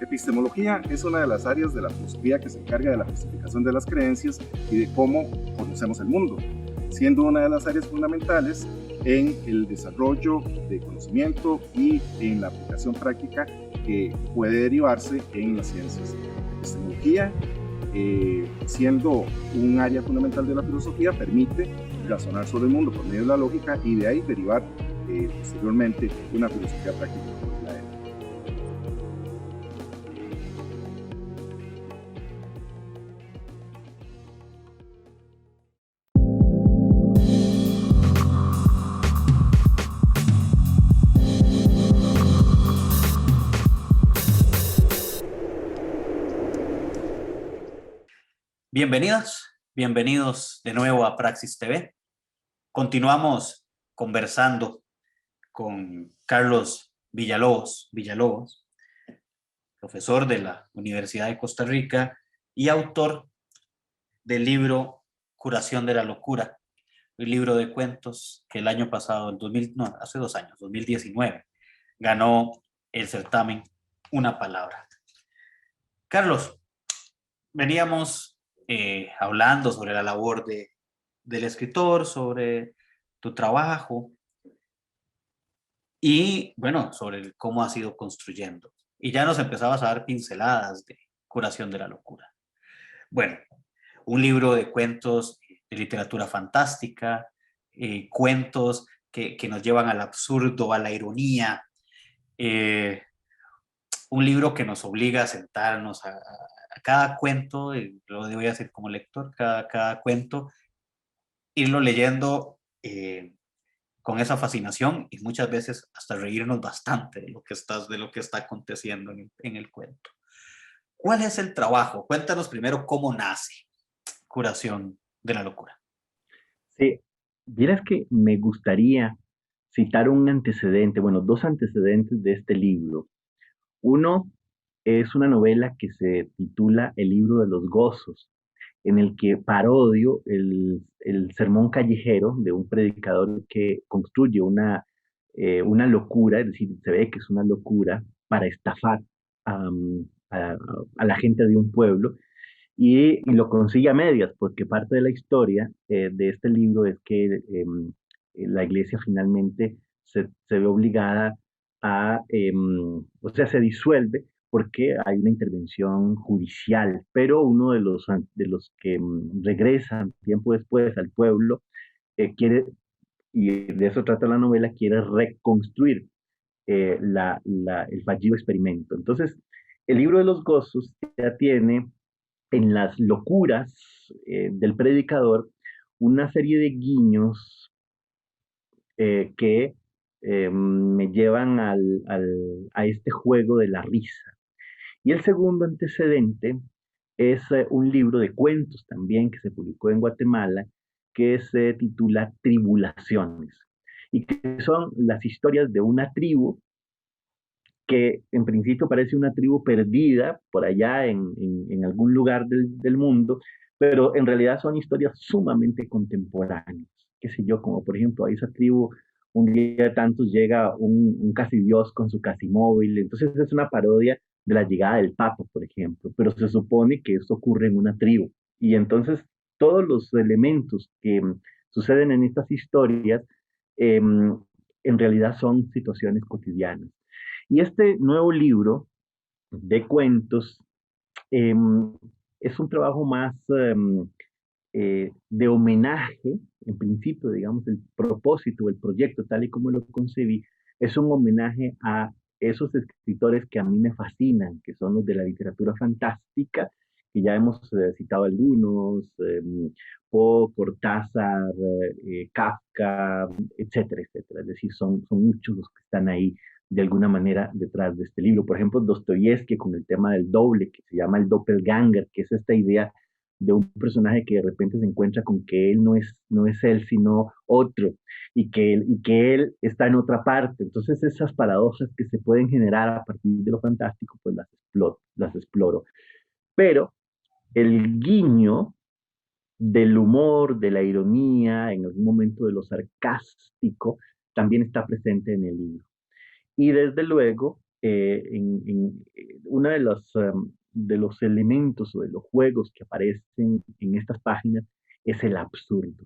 Speaker 4: Epistemología es una de las áreas de la filosofía que se encarga de la justificación de las creencias y de cómo conocemos el mundo, siendo una de las áreas fundamentales en el desarrollo de conocimiento y en la aplicación práctica que puede derivarse en las ciencias. Epistemología, siendo un área fundamental de la filosofía, permite razonar sobre el mundo por medio de la lógica y de ahí derivar posteriormente una filosofía práctica como la ética.
Speaker 1: Bienvenidos de nuevo a Praxis TV. Continuamos conversando con Carlos Villalobos, profesor de la Universidad de Costa Rica y autor del libro Curación de la Locura, un libro de cuentos que el año pasado, hace 2 años, 2019, ganó el certamen Una Palabra. Carlos, veníamos hablando sobre la labor del escritor, sobre tu trabajo y, bueno, sobre cómo has ido construyendo. Y ya nos empezabas a dar pinceladas de Curación de la Locura. Bueno, un libro de cuentos de literatura fantástica, cuentos que nos llevan al absurdo, a la ironía, un libro que nos obliga a sentarnos a cada cuento, lo voy a hacer como lector, cada cuento, irlo leyendo con esa fascinación y muchas veces hasta reírnos bastante de lo que está aconteciendo en el cuento. ¿Cuál es el trabajo? Cuéntanos primero cómo nace Curación de la Locura.
Speaker 2: Sí, vieras que me gustaría citar un antecedente, bueno, 2 antecedentes de este libro. Uno es una novela que se titula El libro de los gozos, en el que parodio el sermón callejero de un predicador que construye una locura, es decir, se ve que es una locura para estafar a, a la gente de un pueblo y lo consigue a medias, porque parte de la historia de este libro es que la iglesia finalmente se ve obligada o sea, se disuelve porque hay una intervención judicial, pero uno de los que regresan tiempo después al pueblo quiere, y de eso trata la novela, quiere reconstruir el fallido experimento. Entonces, el libro de los gozos ya tiene en las locuras del predicador una serie de guiños que me llevan a este juego de la risa. Y el segundo antecedente es un libro de cuentos también que se publicó en Guatemala que se titula Tribulaciones y que son las historias de una tribu que en principio parece una tribu perdida por allá en algún lugar del mundo, pero en realidad son historias sumamente contemporáneas. Qué sé yo, como por ejemplo a esa tribu un día de tantos llega un casi dios con su casi móvil, entonces es una parodia de la llegada del Papa, por ejemplo, pero se supone que esto ocurre en una tribu. Y entonces todos los elementos que suceden en estas historias en realidad son situaciones cotidianas. Y este nuevo libro de cuentos eh, es un trabajo más de homenaje, en principio, digamos, el propósito, el proyecto, tal y como lo concebí, es un homenaje a esos escritores que a mí me fascinan, que son los de la literatura fantástica, que ya hemos citado algunos, Poe, Cortázar, Kafka, etcétera, etcétera. Es decir, son muchos los que están ahí de alguna manera detrás de este libro. Por ejemplo, Dostoyevsky con el tema del doble, que se llama el doppelganger, que es esta idea de un personaje que de repente se encuentra con que él no es él, sino otro, y que él está en otra parte. Entonces esas paradojas que se pueden generar a partir de lo fantástico, pues las exploro. Pero el guiño del humor, de la ironía, en algún momento de lo sarcástico, también está presente en el libro. Y desde luego, uno de los elementos o de los juegos que aparecen en estas páginas es el absurdo.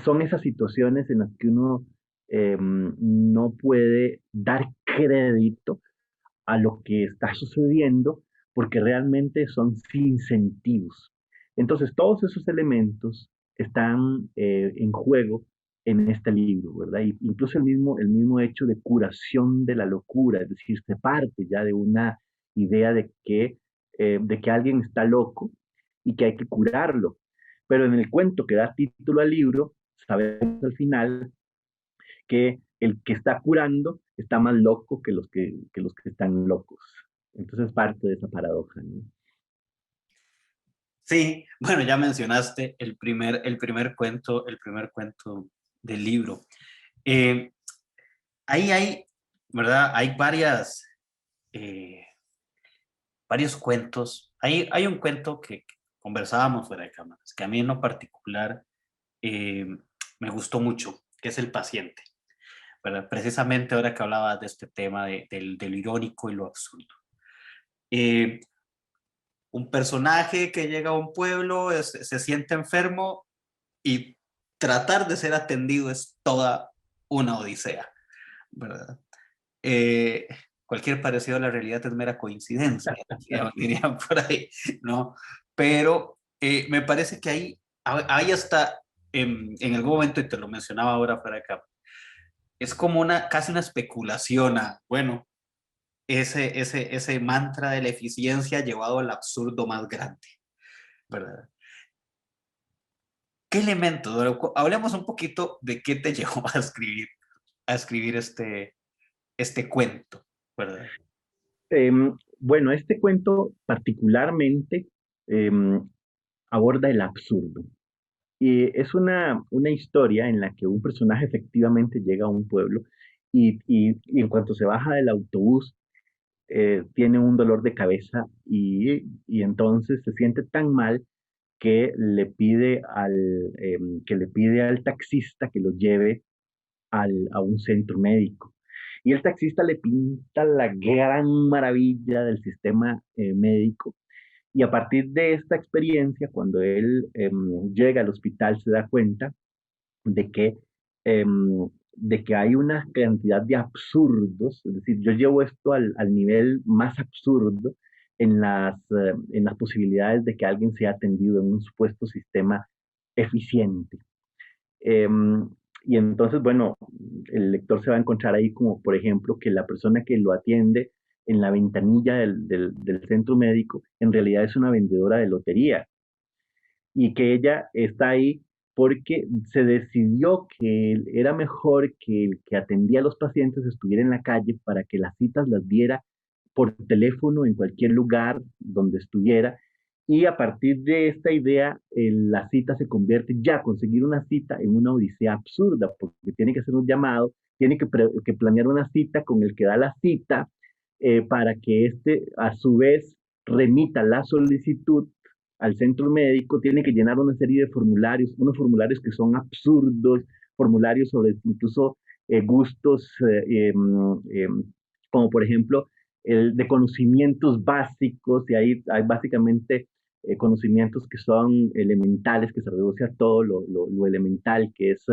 Speaker 2: Son esas situaciones en las que uno no puede dar crédito a lo que está sucediendo porque realmente son sin sentidos. Entonces, todos esos elementos están en juego en este libro, ¿verdad? Y incluso el mismo hecho de curación de la locura, es decir, se parte ya de una idea de que alguien está loco y que hay que curarlo. Pero en el cuento que da título al libro, sabemos al final que el que está curando está más loco que los que están locos. Entonces parte de esa paradoja, ¿no?
Speaker 1: Sí, bueno, ya mencionaste el primer cuento del libro. Eh, ahí hay, ¿verdad? Hay eh, varios cuentos. Hay un cuento que conversábamos fuera de cámaras, que a mí en lo particular eh, me gustó mucho, que es El paciente, ¿verdad? Precisamente ahora que hablaba de este tema de lo irónico y lo absurdo. Eh, un personaje que llega a un pueblo, se siente enfermo y tratar de ser atendido es toda una odisea, ¿verdad? Eh, cualquier parecido a la realidad es mera coincidencia, dirían por ahí, ¿no? Pero me parece que ahí está, en algún momento, y te lo mencionaba ahora fuera de acá, es como casi una especulación a, bueno, ese mantra de la eficiencia llevado al absurdo más grande, ¿verdad? ¿Qué elementos? Hablemos un poquito de qué te llevó a escribir este cuento, ¿verdad?
Speaker 2: Bueno, este cuento particularmente eh, aborda el absurdo. Y es una historia en la que un personaje efectivamente llega a un pueblo y en cuanto se baja del autobús, tiene un dolor de cabeza y entonces se siente tan mal que que le pide al taxista que lo lleve a un centro médico. Y el taxista le pinta la gran maravilla del sistema médico. Y a partir de esta experiencia, cuando él llega al hospital, se da cuenta de que, de que hay una cantidad de absurdos, es decir, yo llevo esto al nivel más absurdo en las posibilidades de que alguien sea atendido en un supuesto sistema eficiente. Em, y entonces, bueno, el lector se va a encontrar ahí como, por ejemplo, que la persona que lo atiende en la ventanilla del centro médico en realidad es una vendedora de lotería y que ella está ahí porque se decidió que era mejor que el que atendía a los pacientes estuviera en la calle para que las citas las diera por teléfono en cualquier lugar donde estuviera. Y a partir de esta idea, la cita se convierte ya, conseguir una cita en una odisea absurda, porque tiene que hacer un llamado, tiene que planear una cita con el que da la cita, para que éste a su vez remita la solicitud al centro médico, tiene que llenar una serie de formularios, unos formularios que son absurdos, formularios sobre incluso gustos, como por ejemplo el de conocimientos básicos, y ahí hay básicamente conocimientos que son elementales, que se reduce a todo lo elemental, que es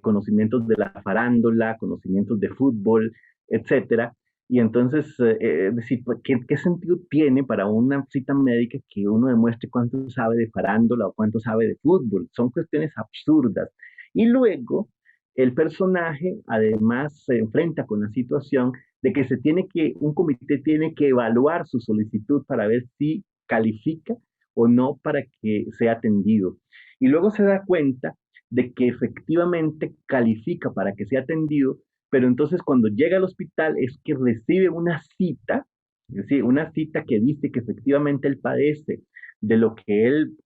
Speaker 2: conocimientos de la farándula, conocimientos de fútbol, etcétera. Y entonces, es decir, pues, ¿qué sentido tiene para una cita médica que uno demuestre cuánto sabe de farándula o cuánto sabe de fútbol? Son cuestiones absurdas. Y luego, el personaje además se enfrenta con la situación de que un comité tiene que evaluar su solicitud para ver si califica o no para que sea atendido. Y luego se da cuenta de que efectivamente califica para que sea atendido, pero entonces cuando llega al hospital es que recibe una cita, es decir, una cita que dice que efectivamente él padece de lo que él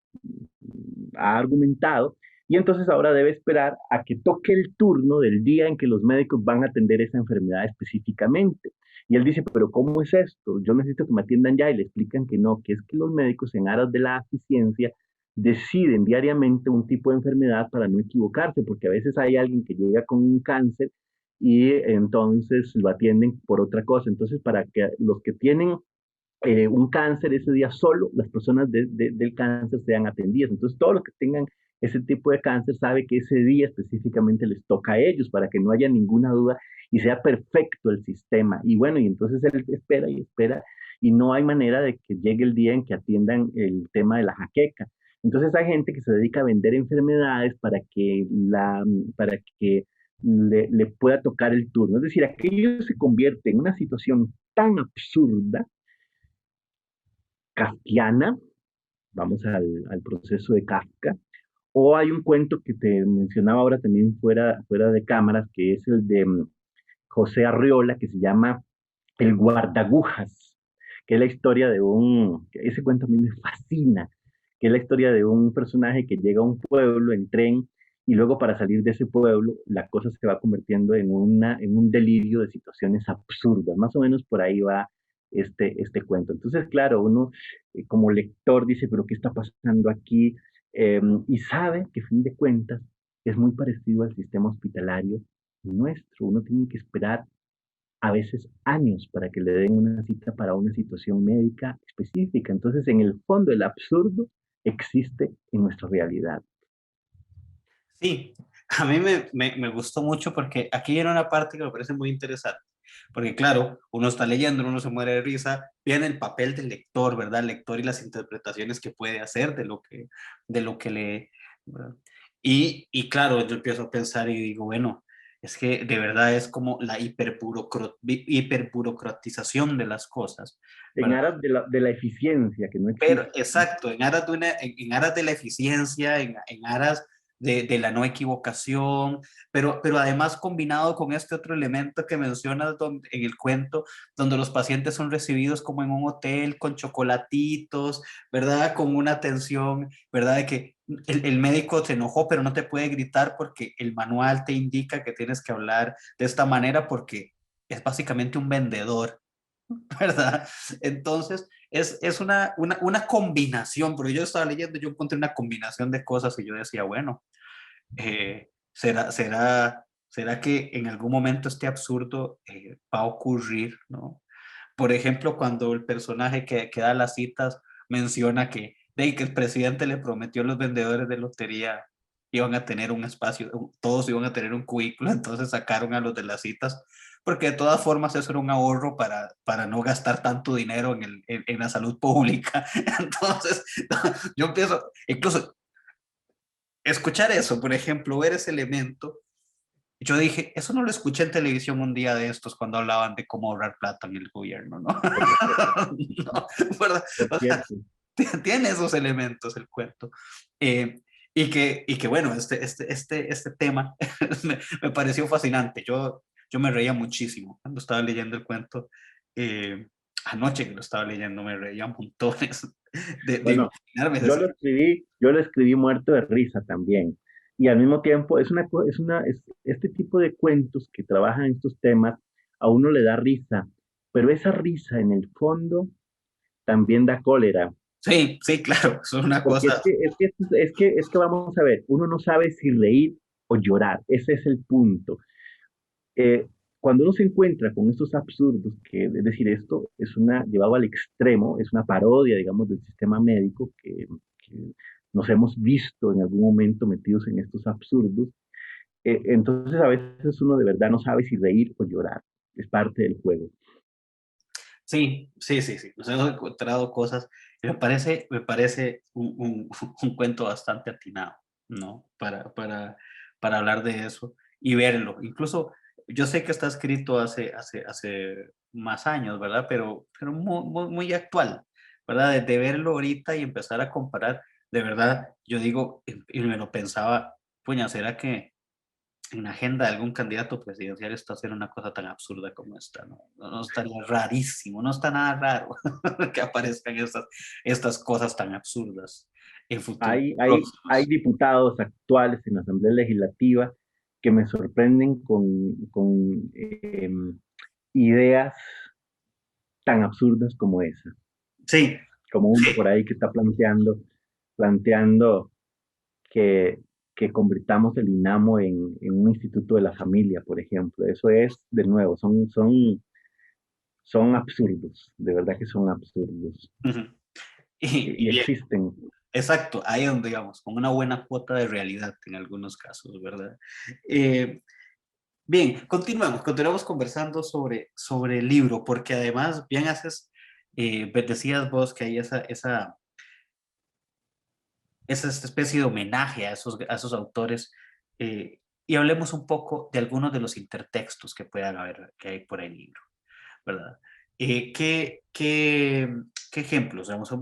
Speaker 2: ha argumentado, y entonces ahora debe esperar a que toque el turno del día en que los médicos van a atender esa enfermedad específicamente. Y él dice, pero ¿cómo es esto? Yo necesito que me atiendan ya y le explican que no, que es que los médicos en aras de la eficiencia deciden diariamente un tipo de enfermedad para no equivocarse, porque a veces hay alguien que llega con un cáncer y entonces lo atienden por otra cosa. Entonces, para que los que tienen un cáncer ese día, solo las personas del cáncer sean atendidas. Entonces, todos los que tengan ese tipo de cáncer sabe que ese día específicamente les toca a ellos para que no haya ninguna duda y sea perfecto el sistema. Y bueno, y entonces él espera y espera y no hay manera de que llegue el día en que atiendan el tema de la jaqueca. Entonces hay gente que se dedica a vender enfermedades para que le pueda tocar el turno. Es decir, aquello se convierte en una situación tan absurda, kafkiana, vamos al proceso de Kafka, o hay un cuento que te mencionaba ahora también fuera de cámaras, que es el de José Arriola, que se llama El guardagujas, que es la historia ese cuento a mí me fascina, que es la historia de un personaje que llega a un pueblo en tren y luego para salir de ese pueblo la cosa se va convirtiendo en un delirio de situaciones absurdas. Más o menos por ahí va este cuento. Entonces, claro, uno como lector dice, pero ¿qué está pasando aquí? Y sabe que, a fin de cuentas, es muy parecido al sistema hospitalario nuestro. Uno tiene que esperar a veces años para que le den una cita para una situación médica específica. Entonces, en el fondo, el absurdo existe en nuestra realidad.
Speaker 1: Sí, a mí me gustó mucho porque aquí viene una parte que me parece muy interesante. Porque claro, uno está leyendo, uno se muere de risa, viene el papel del lector, ¿verdad? El lector y las interpretaciones que puede hacer de lo que lee, ¿verdad? Y claro, yo empiezo a pensar y digo, bueno, es que de verdad es como la hiperburocratización de las cosas,
Speaker 2: En
Speaker 1: ¿verdad?
Speaker 2: aras de la eficiencia que no
Speaker 1: Pero
Speaker 2: existe.
Speaker 1: exacto, en aras en aras de la eficiencia, en aras de la no equivocación, pero además combinado con este otro elemento que mencionas en el cuento, donde los pacientes son recibidos como en un hotel con chocolatitos, ¿verdad? Con una atención, ¿verdad? De que el médico se enojó, pero no te puede gritar porque el manual te indica que tienes que hablar de esta manera porque es básicamente un vendedor, ¿verdad? Entonces, es una combinación, pero yo estaba leyendo, yo encontré una combinación de cosas y yo decía, bueno, ¿será que en algún momento este absurdo va a ocurrir, ¿no? Por ejemplo, cuando el personaje que da las citas menciona que el presidente le prometió a los vendedores de lotería iban a tener un espacio, todos iban a tener un cubículo, entonces sacaron a los de las citas, porque de todas formas eso era un ahorro para no gastar tanto dinero en la salud pública. Entonces, yo empiezo, incluso escuchar eso, por ejemplo, ver ese elemento, yo dije, eso no lo escuché en televisión un día de estos cuando hablaban de cómo ahorrar plata en el gobierno, ¿no? No, ¿verdad?
Speaker 2: Por
Speaker 1: O sea,
Speaker 2: cierto.
Speaker 1: tiene esos elementos el cuento. Eh, y que bueno, este tema me pareció fascinante. Yo me reía muchísimo cuando estaba leyendo el cuento. eh, Anoche que lo estaba leyendo me reía montones de
Speaker 2: Bueno,
Speaker 1: imaginarme ese.
Speaker 2: yo lo escribí muerto de risa también. Y al mismo tiempo este tipo de cuentos que trabajan estos temas a uno le da risa, pero esa risa en el fondo también da cólera,
Speaker 1: Sí, sí, claro, es una
Speaker 2: porque
Speaker 1: cosa.
Speaker 2: es que vamos a ver, uno no sabe si reír o llorar, ese es el punto. Eh, Cuando uno se encuentra con estos absurdos, que es decir, esto es llevado al extremo, es una parodia, digamos, del sistema médico que nos hemos visto en algún momento metidos en estos absurdos, entonces a veces uno de verdad no sabe si reír o llorar, es parte del juego.
Speaker 1: Sí, sí, sí, sí. Nos hemos encontrado cosas. Y me parece un cuento bastante atinado, ¿no? Para hablar de eso y verlo. Incluso yo sé que está escrito hace más años, ¿verdad? Pero muy actual, ¿verdad? De verlo ahorita y empezar a comparar, de verdad, yo digo, y me lo pensaba, puña, ¿será que en la agenda de algún candidato presidencial esto hacer una cosa tan absurda como esta? No estaría rarísimo, no está nada raro que aparezcan estas cosas tan absurdas en futuros
Speaker 2: Hay
Speaker 1: próximos.
Speaker 2: diputados actuales en la Asamblea Legislativa que me sorprenden con ideas tan absurdas como esa,
Speaker 1: Sí,
Speaker 2: como uno por ahí que está planteando, planteando que, que convirtamos el INAMO en un instituto de la familia, por ejemplo. Eso es, de nuevo, son absurdos, de verdad que son absurdos.
Speaker 1: Ujú.
Speaker 2: Y
Speaker 1: Y bien,
Speaker 2: existen.
Speaker 1: exacto, ahí es donde, digamos, con una buena cuota de realidad en algunos casos, ¿verdad? Eh, Bien, continuemos conversando sobre el libro, porque además, bien haces, decías vos que hay esa especie de homenaje a esos autores, y hablemos un poco de algunos de los intertextos que puedan haber, que hay por el libro, ¿verdad? Eh, ¿qué, qué, qué ejemplos? Digamos,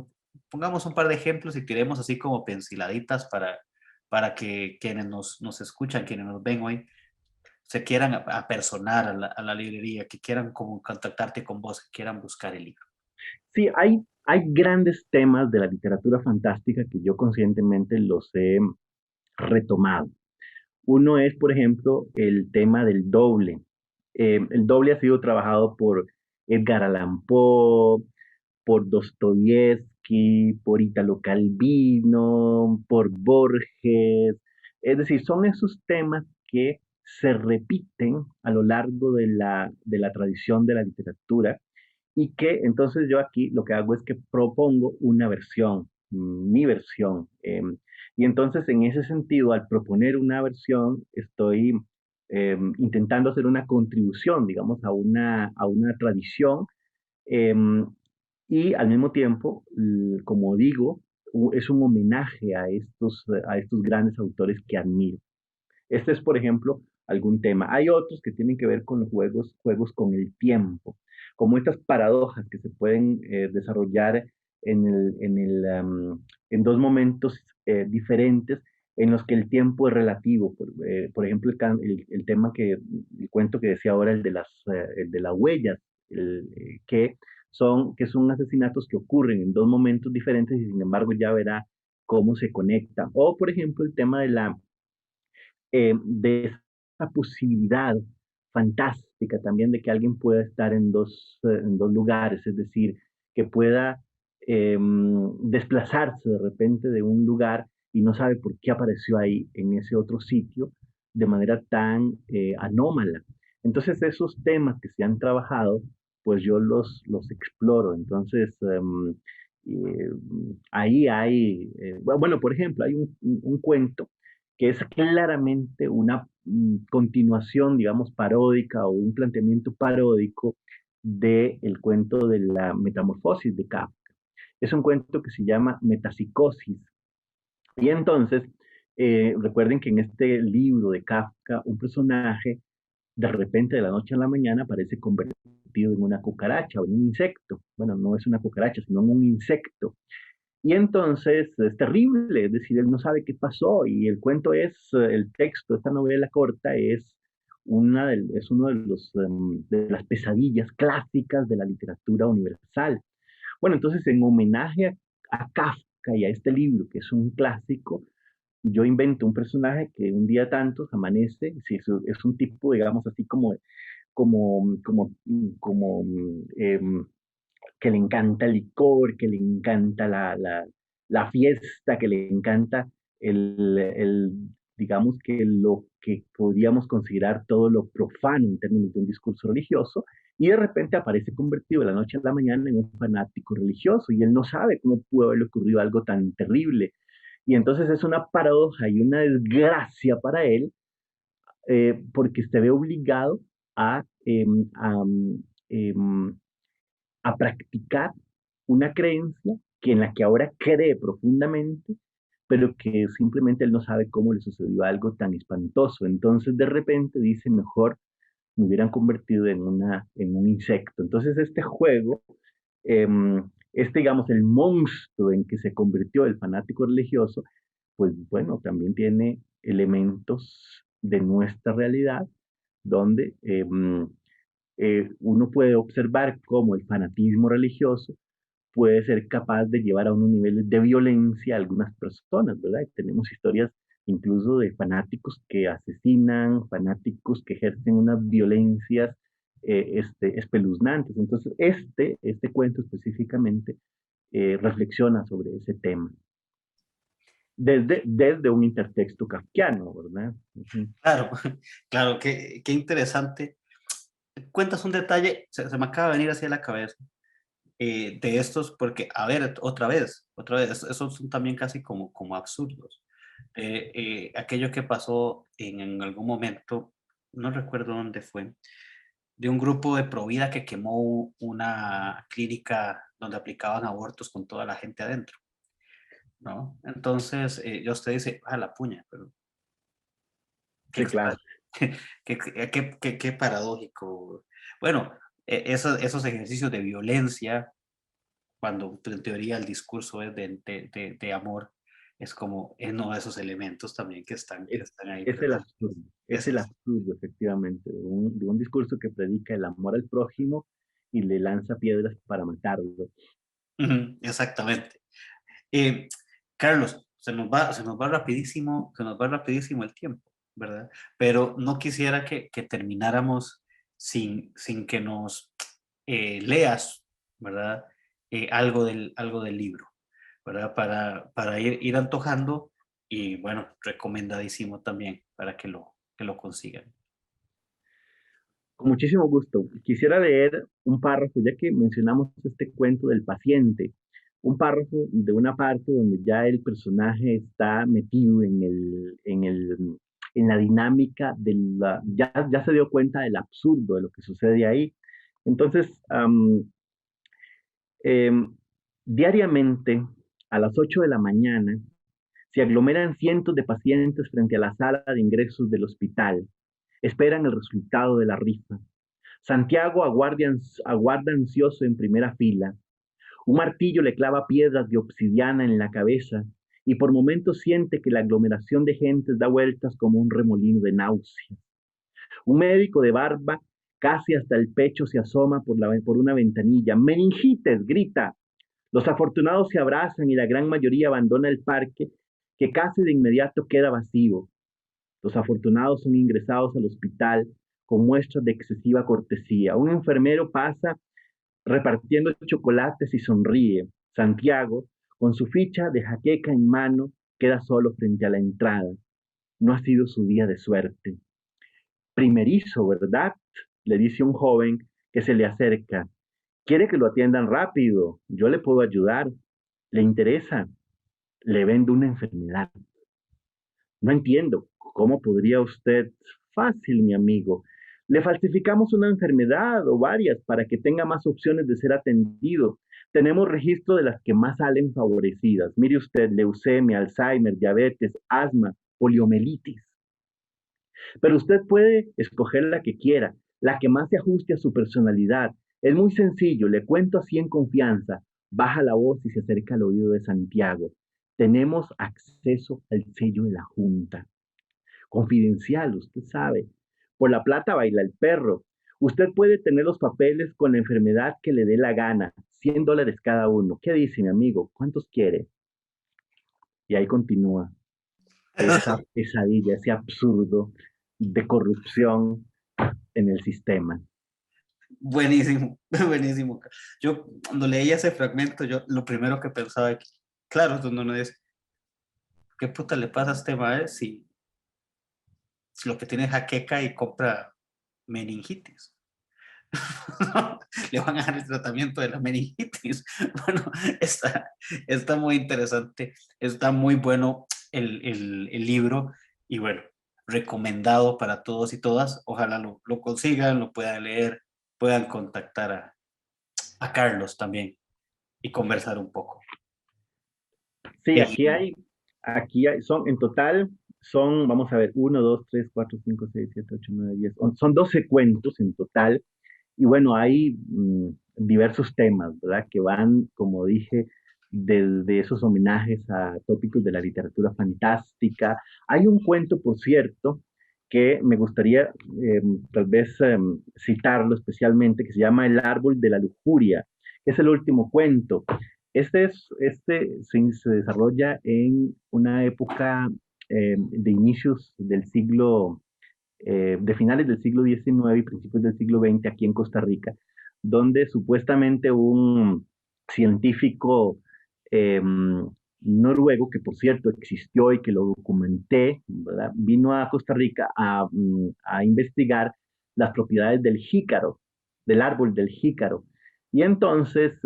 Speaker 1: pongamos un par de ejemplos y tiremos así como pinceladitas para que quienes nos escuchan, quienes nos ven hoy, se quieran apersonar a la librería, que quieran como contactarte con vos, que quieran buscar el libro.
Speaker 2: Sí, hay grandes temas de la literatura fantástica que yo conscientemente los he retomado. Uno es, por ejemplo, el tema del doble. El doble ha sido trabajado por Edgar Allan Poe, por Dostoyevsky, por Italo Calvino, por Borges. Es decir, son esos temas que se repiten a lo largo de la tradición de la literatura y que entonces yo aquí lo que hago es que propongo una versión, mi versión. Y entonces en ese sentido, al proponer una versión, estoy intentando hacer una contribución, digamos, a una tradición eh, y al mismo tiempo, como digo, es un homenaje a estos grandes autores que admiro. Este es, por ejemplo, algún tema. Hay otros que tienen que ver con los juegos con el tiempo, como estas paradojas que se pueden desarrollar en dos momentos diferentes en los que el tiempo es relativo. Por ejemplo, el cuento que decía ahora, el de las huellas, que son asesinatos que ocurren en dos momentos diferentes y sin embargo ya verá cómo se conectan. O, por ejemplo, el tema de esa posibilidad fantástica también de que alguien pueda estar en dos lugares, es decir, que pueda desplazarse de repente de un lugar y no sabe por qué apareció ahí en ese otro sitio de manera tan anómala. Entonces esos temas que se han trabajado, pues yo los exploro. Entonces eh, ahí hay, bueno, por ejemplo, hay un cuento que es claramente una continuación, digamos, paródica o un planteamiento paródico del cuento de la metamorfosis de Kafka. Es un cuento que se llama Metapsicosis. Y entonces, recuerden que en este libro de Kafka, un personaje de repente de la noche a la mañana parece convertido en una cucaracha o en un insecto. Bueno, no es una cucaracha, sino un insecto. Y entonces es terrible, es decir, él no sabe qué pasó y el cuento el texto, esta novela corta es uno de de las pesadillas clásicas de la literatura universal. Bueno, entonces en homenaje a Kafka y a este libro, que es un clásico, yo invento un personaje que un día tantos amanece, si es un tipo, digamos, así como, como, como, em, que le encanta el licor, que le encanta la fiesta, que le encanta el, digamos que lo que podríamos considerar todo lo profano en términos de un discurso religioso, y de repente aparece convertido de la noche a la mañana en un fanático religioso, y él no sabe cómo pudo haberle ocurrido algo tan terrible. Y entonces es una paradoja y una desgracia para él, porque se ve obligado a, em, a practicar una creencia que en la que ahora cree profundamente, pero que simplemente él no sabe cómo le sucedió algo tan espantoso. Entonces de repente dice, mejor me hubieran convertido en un insecto. Entonces este juego, eh, digamos, el monstruo en que se convirtió el fanático religioso, pues bueno, también tiene elementos de nuestra realidad, donde uno puede observar cómo el fanatismo religioso puede ser capaz de llevar a unos niveles de violencia a algunas personas, ¿verdad? Tenemos historias incluso de fanáticos que asesinan, fanáticos que ejercen unas violencias espeluznantes. Entonces, este cuento específicamente reflexiona sobre ese tema. desde un intertexto kafkiano, ¿verdad? Ujú.
Speaker 1: Claro, claro, qué interesante. Cuentas un detalle, se me acaba de venir hacia la cabeza, de estos, porque, a ver, otra vez, esos son también casi como absurdos. Aquello que pasó en algún momento, no recuerdo dónde fue, de un grupo de Provida que quemó una clínica donde aplicaban abortos con toda la gente adentro, ¿no? Entonces, ya usted dice, a la puña, pero qué
Speaker 2: Sí, claro.
Speaker 1: extraño, qué paradójico. Bueno, esos ejercicios de violencia, cuando en teoría el discurso es de amor, es como uno de esos elementos también que
Speaker 2: Es,
Speaker 1: están ahí
Speaker 2: es el
Speaker 1: presentes.
Speaker 2: absurdo, es
Speaker 1: Es,
Speaker 2: el absurdo, efectivamente, de un discurso que predica el amor al prójimo y le lanza piedras para matarlo.
Speaker 1: ujú, exactamente. Eh, Carlos, se nos va rapidísimo el tiempo, ¿verdad? Pero no quisiera que termináramos sin que nos leas, ¿verdad? Algo del libro, ¿verdad? Para ir antojando y, bueno, recomendadísimo también para que lo consigan.
Speaker 2: Con muchísimo gusto. Quisiera leer un párrafo, ya que mencionamos este cuento del paciente, un párrafo de una parte donde ya el personaje está metido en la dinámica ya se dio cuenta del absurdo de lo que sucede ahí. Entonces, diariamente, a las 8 de la mañana, se aglomeran cientos de pacientes frente a la sala de ingresos del hospital. Esperan el resultado de la rifa. Santiago aguarda ansioso en primera fila. Un martillo le clava piedras de obsidiana en la cabeza y por momentos siente que la aglomeración de gentes da vueltas como un remolino de náusea. Un médico de barba casi hasta el pecho se asoma por una ventanilla. ¡Meningites! Grita. Los afortunados se abrazan y la gran mayoría abandona el parque, que casi de inmediato queda vacío. Los afortunados son ingresados al hospital con muestras de excesiva cortesía. Un enfermero pasa repartiendo chocolates y sonríe. Santiago, con su ficha de jaqueca en mano, queda solo frente a la entrada. No ha sido su día de suerte. Primerizo, ¿verdad? Le dice un joven que se le acerca. Quiere que lo atiendan rápido. Yo le puedo ayudar. ¿Le interesa? Le vendo una enfermedad. No entiendo. ¿Cómo podría usted? Fácil, mi amigo. Le falsificamos una enfermedad o varias para que tenga más opciones de ser atendido. Tenemos registro de las que más salen favorecidas. Mire usted, leucemia, Alzheimer, diabetes, asma, poliomielitis. Pero usted puede escoger la que quiera, la que más se ajuste a su personalidad. Es muy sencillo, le cuento así en confianza. Baja la voz y se acerca al oído de Santiago. Tenemos acceso al sello de la Junta. Confidencial, usted sabe. Por la plata baila el perro. Usted puede tener los papeles con la enfermedad que le dé la gana. $100 cada uno. ¿Qué dice mi amigo? ¿Cuántos quiere? Y ahí continúa esa pesadilla, ese absurdo de corrupción en el sistema.
Speaker 1: Buenísimo, buenísimo. Yo cuando leía ese fragmento, yo lo primero que pensaba, claro, es donde uno dice, ¿qué puta le pasa a este mae si lo que tiene es jaqueca y compra meningitis? Le van a dar el tratamiento de la meningitis. Bueno, está muy interesante, está muy bueno el libro y bueno, recomendado para todos y todas. Ojalá lo consigan, lo puedan leer, puedan contactar a Carlos también y conversar un poco.
Speaker 2: Sí,
Speaker 1: Eh,
Speaker 2: son en total, son, vamos a ver, 1, 2, 3, 4, 5, 6, 7, 8, 9, 10. Son 12 cuentos en total. Y bueno, hay diversos temas, ¿verdad? Que van, como dije, desde esos homenajes a tópicos de la literatura fantástica. Hay un cuento, por cierto, que me gustaría tal vez citarlo especialmente, que se llama El árbol de la lujuria, que es el último cuento. Se desarrolla en una época de inicios del siglo de finales del siglo XIX y principios del siglo XX aquí en Costa Rica, donde supuestamente un científico eh, noruego, que por cierto existió y que lo documenté, ¿verdad? Vino a Costa Rica a investigar las propiedades del jícaro, del árbol del jícaro. Y entonces,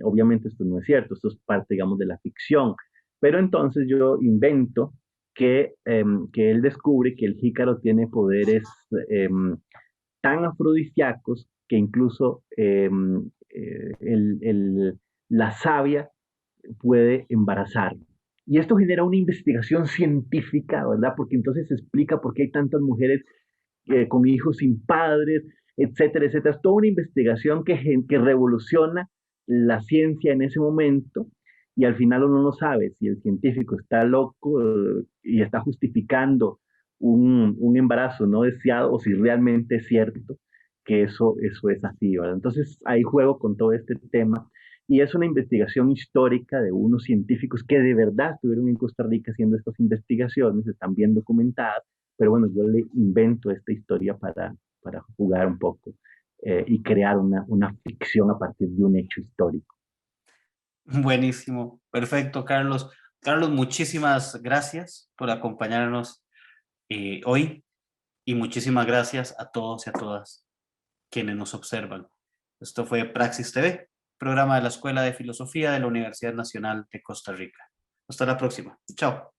Speaker 2: obviamente esto no es cierto, esto es parte, digamos, de la ficción, pero entonces yo invento que él descubre que el jícaro tiene poderes tan afrodisíacos que incluso la savia puede embarazar. Y esto genera una investigación científica, ¿verdad? Porque entonces se explica por qué hay tantas mujeres con hijos sin padres, etcétera, etcétera. Es toda una investigación que revoluciona la ciencia en ese momento y al final uno no sabe si el científico está loco y está justificando un embarazo no deseado o si realmente es cierto que eso es así, ¿verdad? Entonces ahí juego con todo este tema y es una investigación histórica de unos científicos que de verdad estuvieron en Costa Rica haciendo estas investigaciones, están bien documentadas, pero bueno, yo le invento esta historia para jugar un poco y crear una ficción a partir de un hecho histórico.
Speaker 1: Buenísimo, perfecto, Carlos. Carlos, muchísimas gracias por acompañarnos hoy y muchísimas gracias a todos y a todas quienes nos observan. Esto fue Praxis TV, programa de la Escuela de Filosofía de la Universidad Nacional de Costa Rica. Hasta la próxima. Chao.